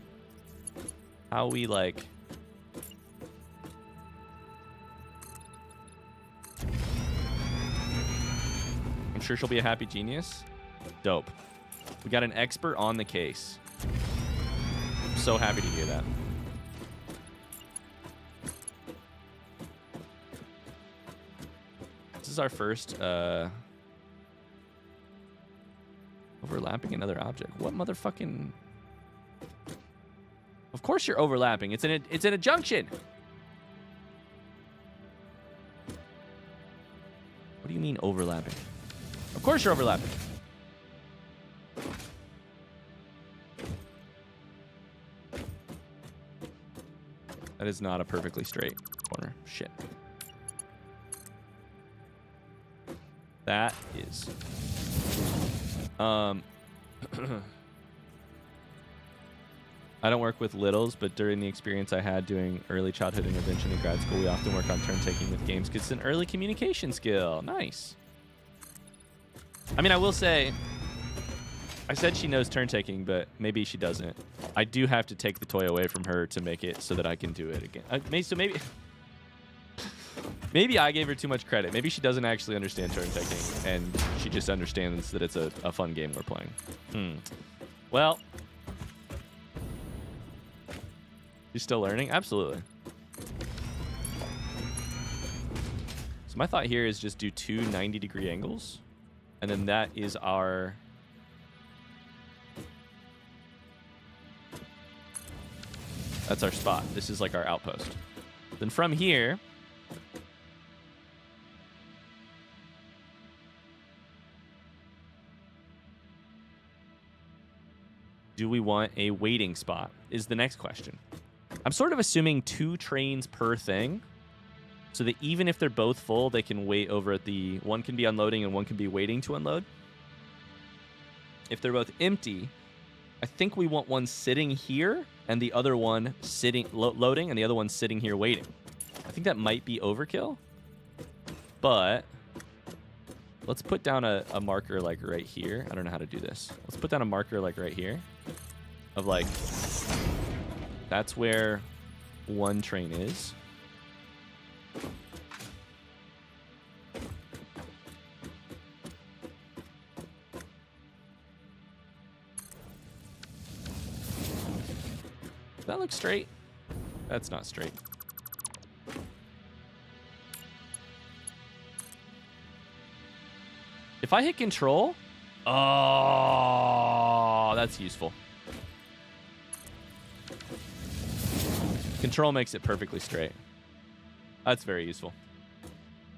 How we, like... I'm sure she'll be a happy genius. Dope. We got an expert on the case. I'm so happy to hear that. This is our first overlapping another object. What motherfucking... Of course you're overlapping. It's in a junction. What do you mean overlapping? Of course you're overlapping. That is not a perfectly straight corner. Shit. That is. I don't work with littles, but during the experience I had doing early childhood intervention in grad school, we often work on turn taking with games because it's an early communication skill. Nice. I mean, I will say, I said she knows turn taking, but maybe she doesn't. I do have to take the toy away from her to make it so that I can do it again. So maybe, maybe I gave her too much credit. Maybe she doesn't actually understand turn taking, and she just understands that it's a fun game we're playing. Well, she's still learning? Absolutely. So my thought here is just do two 90-degree angles. And then that is our... That's our spot. This is like our outpost. Then from here... Do we want a waiting spot? Is the next question. I'm sort of assuming 2 trains per thing, so that even if they're both full, they can wait over at the... One can be unloading and one can be waiting to unload. If they're both empty, I think we want one sitting here and the other one sitting loading and the other one sitting here waiting. I think that might be overkill, but let's put down a marker like right here. I don't know how to do this. Let's put down a marker like right here of like... That's where one train is. Does that look straight? That's not straight. If I hit control, oh, that's useful. Control makes it perfectly straight. That's very useful.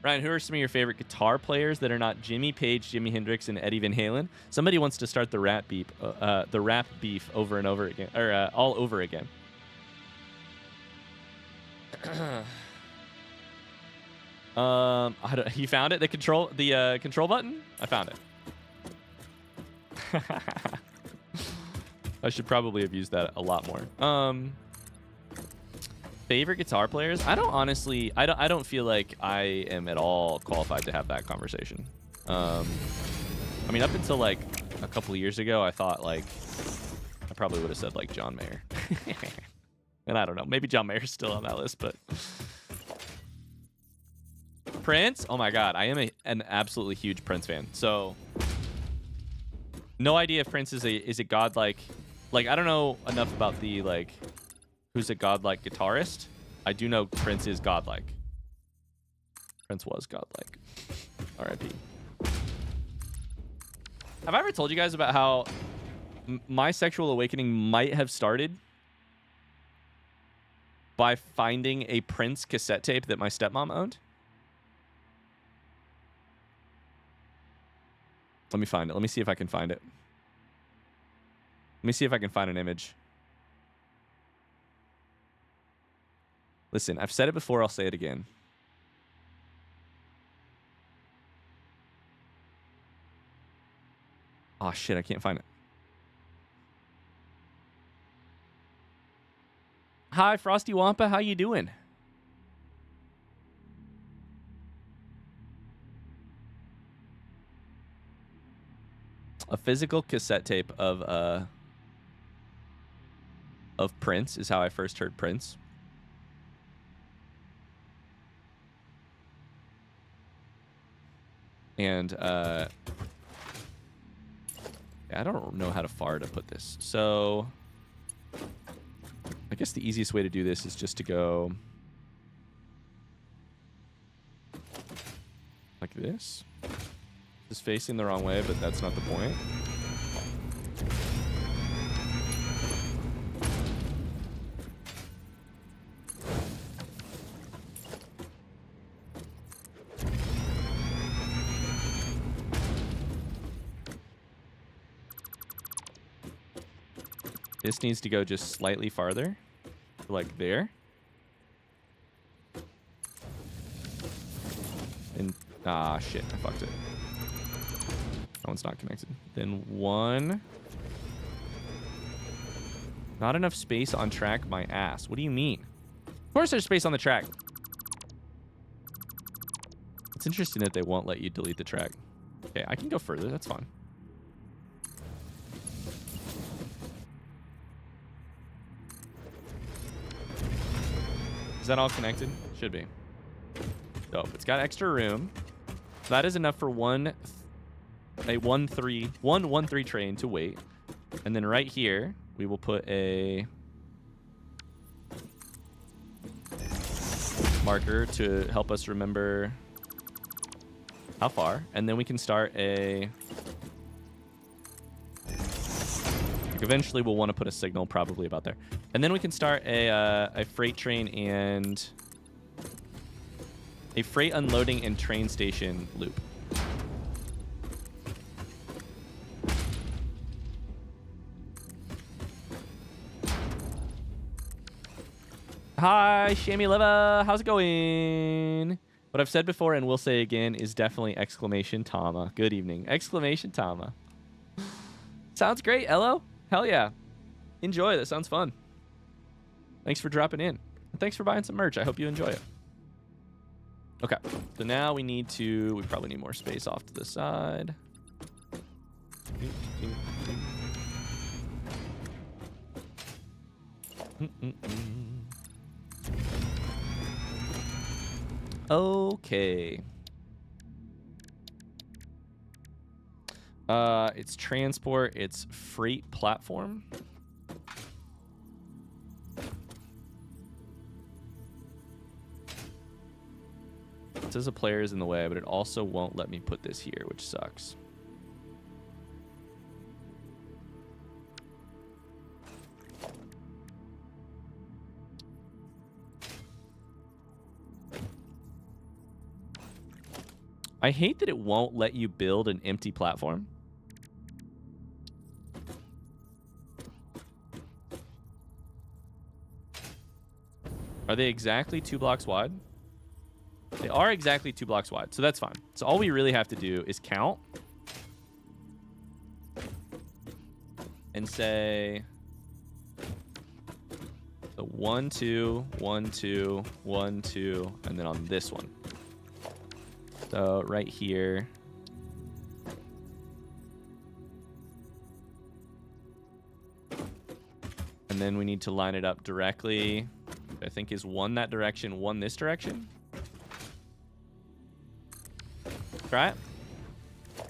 Ryan, who are some of your favorite guitar players that are not Jimmy Page, Jimi Hendrix, and Eddie Van Halen? Somebody wants to start the rap beef over and over again, or all over again. You found it? The control button? I found it. I should probably have used that a lot more. Favorite guitar players? I don't feel like I am at all qualified to have that conversation. I mean, up until like a couple of years ago, I thought like I probably would have said like John Mayer. And I don't know, maybe John Mayer's still on that list, but Prince? Oh my God, I am an absolutely huge Prince fan. So no idea if Prince is a godlike. Like, I don't know enough about the like who's a godlike guitarist. I do know Prince is godlike. Prince was godlike. R.I.P. Have I ever told you guys about how my sexual awakening might have started by finding a Prince cassette tape that my stepmom owned? Let me find it. Let me see if I can find it. Let me see if I can find an image. Listen, I've said it before, I'll say it again. Oh shit, I can't find it. Hi, Frosty Wampa, how you doing? A physical cassette tape of Prince is how I first heard Prince. And yeah, I don't know how far to put this. So I guess the easiest way to do this is just to go like this. It's facing the wrong way, but that's not the point. This needs to go just slightly farther, like there. And, ah, shit, I fucked it. That one's not connected. Then one. Not enough space on track, my ass. What do you mean? Of course there's space on the track. It's interesting that they won't let you delete the track. Okay, I can go further. That's fine. Is that all connected? Should be. So it's got extra room. That is enough for one 1-3 train to wait. And then right here, we will put a marker to help us remember how far. And then we can start a... Eventually, we'll want to put a signal probably about there. And then we can start a freight train and a freight unloading and train station loop. Hi, Shammy Leva. How's it going? What I've said before and will say again is definitely exclamation Tama. Good evening. Exclamation Tama. Sounds great, Elo. Hell yeah. Enjoy. That sounds fun. Thanks for dropping in. And thanks for buying some merch. I hope you enjoy it. Okay. So now we probably need more space off to the side. Okay. It's transport, it's freight platform. It says a player is in the way, but it also won't let me put this here, which sucks. I hate that it won't let you build an empty platform. Are they exactly 2 blocks wide? They are exactly 2 blocks wide, so that's fine. So all we really have to do is count and say the 1, 2, 1, 2, 1, 2, and then on this one. So right here. And then we need to line it up directly. I think is 1 that direction, 1 this direction. Try it.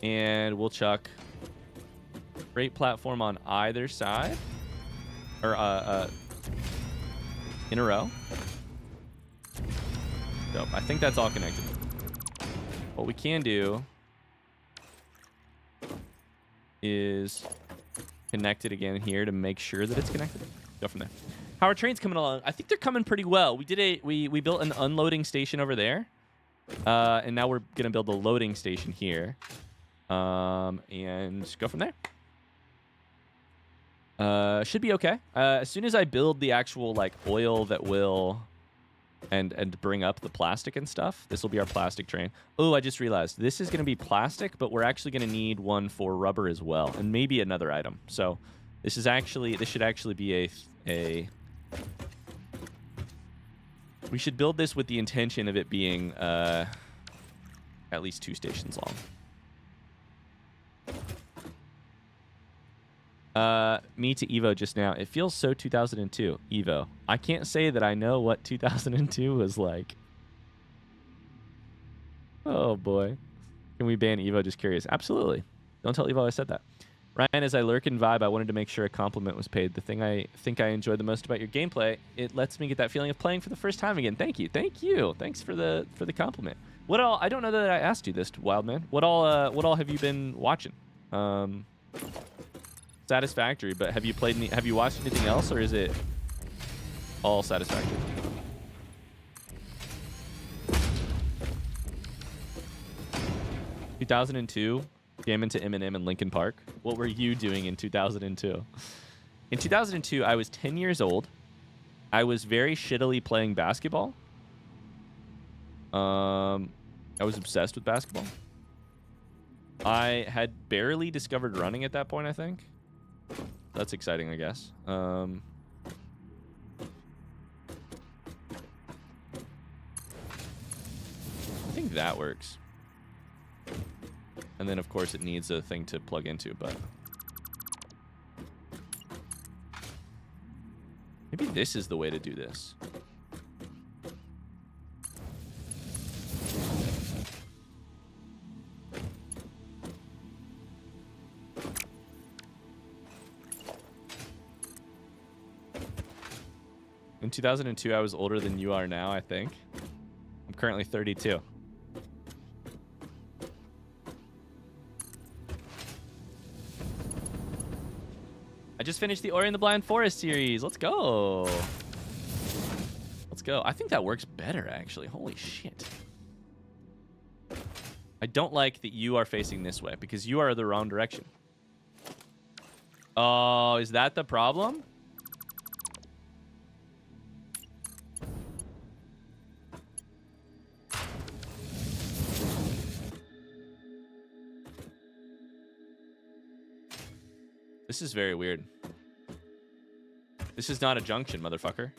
And we'll chuck freight platform on either side. Or in a row. So I think that's all connected. What we can do is connect it again here to make sure that it's connected. Go from there. How are trains coming along? I think they're coming pretty well. We built an unloading station over there. And now we're going to build a loading station here. And go from there. Should be okay. As soon as I build the actual like oil that will and bring up the plastic and stuff, this will be our plastic train. Oh, I just realized this is going to be plastic, but we're actually going to need one for rubber as well, and maybe another item. So this should actually be a we should build this with the intention of it being at least 2 stations long. Me to Evo just now. It feels so 2002. Evo. I can't say that I know what 2002 was like. Oh boy. Can we ban Evo? Just curious. Absolutely. Don't tell Evo I said that. Ryan, as I lurk and vibe, I wanted to make sure a compliment was paid. The thing I think I enjoy the most about your gameplay, it lets me get that feeling of playing for the first time again. Thank you. Thank you. Thanks for the compliment. What all? I don't know that I asked you this, Wildman. What all have you been watching? Satisfactory, but have you played any, have you watched anything else, or is it all Satisfactory? In 2002, jamming to Eminem and Linkin Park. What were you doing in 2002? In 2002, I was 10 years old. I was very shittily playing basketball. I was obsessed with basketball. I had barely discovered running at that point, I think. That's exciting, I guess. I think that works. And then, of course, it needs a thing to plug into, but... maybe this is the way to do this. In 2002, I was older than you are now, I think. I'm currently 32. I just finished the Ori and the Blind Forest series. Let's go. Let's go. I think that works better, actually. Holy shit. I don't like that you are facing this way because you are the wrong direction. Oh, is that the problem? This is very weird. This is not a junction, motherfucker.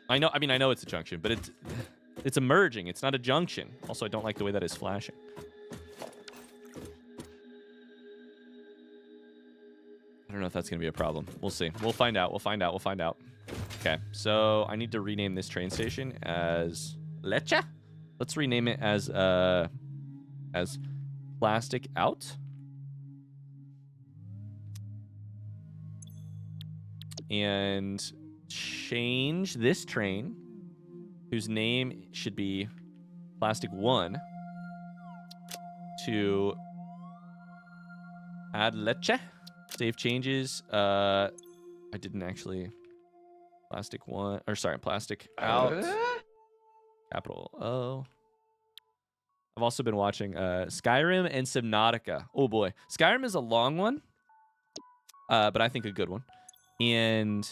I know, I mean, I know it's a junction, but it's a merging. It's not a junction. Also, I don't like the way that is flashing. I don't know if that's going to be a problem. We'll see. We'll find out. We'll find out. We'll find out. Okay, so I need to rename this train station as Leche. Let's rename it as Plastic Out. And change this train, whose name should be Plastic 1, to Add Leche. Save changes. I didn't actually. Plastic 1, or sorry, Plastic Out. Capital O. I've also been watching Skyrim and Subnautica. Oh boy. Skyrim is a long one, but I think a good one. And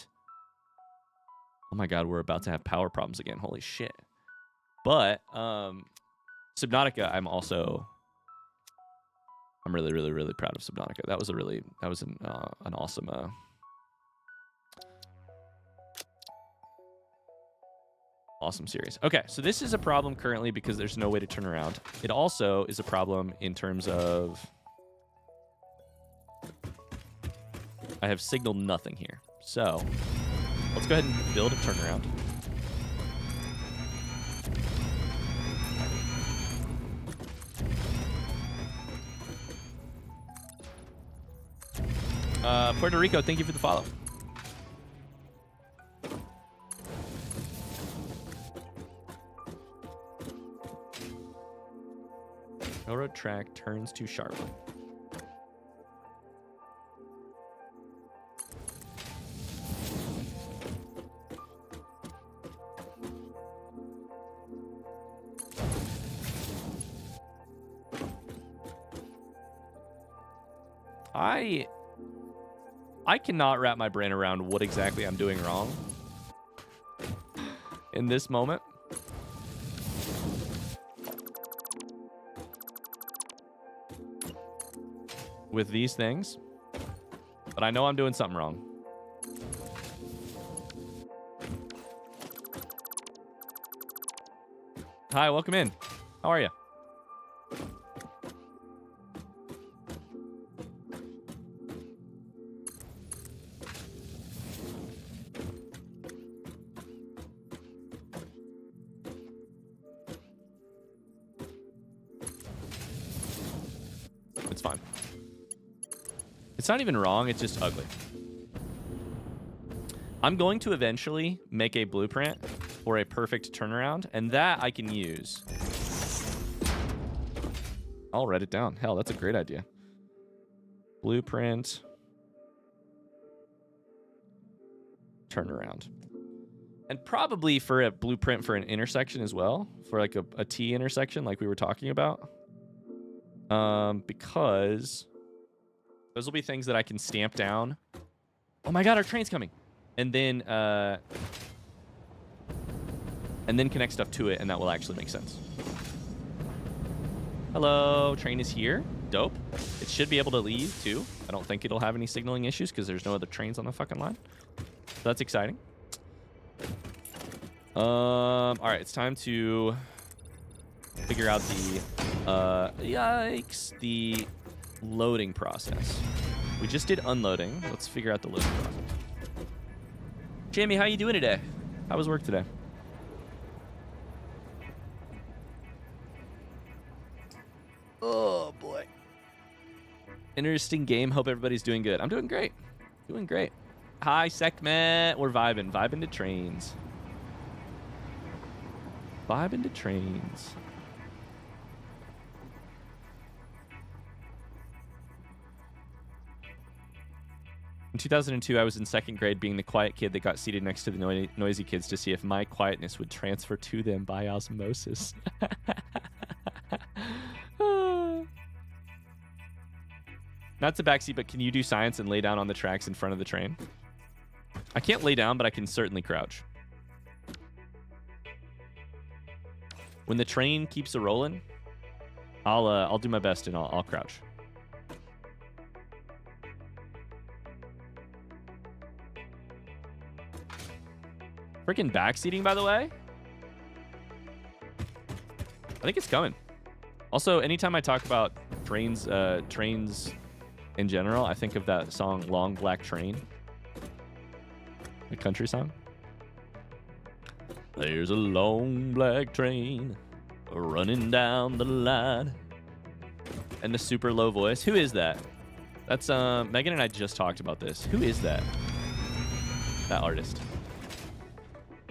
oh my god, we're about to have power problems again. Holy shit. But Subnautica, I'm really, really, really proud of Subnautica. That was an awesome awesome series. Okay, so this is a problem currently because there's no way to turn around. It also is a problem in terms of I have signaled nothing here. So let's go ahead and build a turnaround. Puerto Rico, thank you for the follow. Railroad track turns too sharp. I cannot wrap my brain around what exactly I'm doing wrong in this moment. With these things, but I know I'm doing something wrong. Hi, welcome in. How are you? It's fine. It's not even wrong. It's just ugly. I'm going to eventually make a blueprint for a perfect turnaround, and that I can use. I'll write it down. Hell, that's a great idea. Blueprint. Turnaround. And probably for a blueprint for an intersection as well. For like a T intersection like we were talking about. Because those will be things that I can stamp down. Oh my god, our train's coming. And then connect stuff to it, and that will actually make sense. Hello, train is here. Dope. It should be able to leave too. I don't think it'll have any signaling issues because there's no other trains on the fucking line. So that's exciting. All right, it's time to figure out the loading process. We just did unloading. Let's figure out the loading process. Jamie, how you doing today? How was work today? Oh boy. Interesting game. Hope everybody's doing good. I'm doing great. Doing great. Hi, Sekhmet. We're vibing. Vibing to trains. Vibing to trains. In 2002, I was in second grade being the quiet kid that got seated next to the noisy kids to see if my quietness would transfer to them by osmosis. Not to backseat, but can you do science and lay down on the tracks in front of the train? I can't lay down, but I can certainly crouch. When the train keeps a rolling, I'll do my best and I'll crouch. Freaking backseating, by the way. I think it's coming. Also, anytime I talk about trains in general, I think of that song Long Black Train. The country song. There's a long black train running down the line. And the super low voice. Who is that? That's Megan and I just talked about this. Who is that? That artist.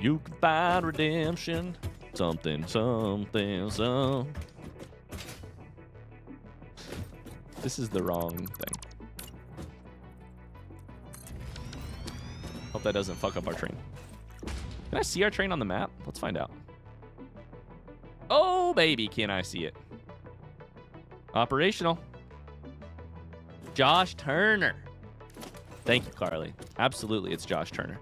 You can find redemption. Something, something, some. This is the wrong thing. Hope that doesn't fuck up our train. Can I see our train on the map? Let's find out. Oh, baby, can I see it? Operational. Josh Turner. Thank you, Carly. Absolutely, it's Josh Turner.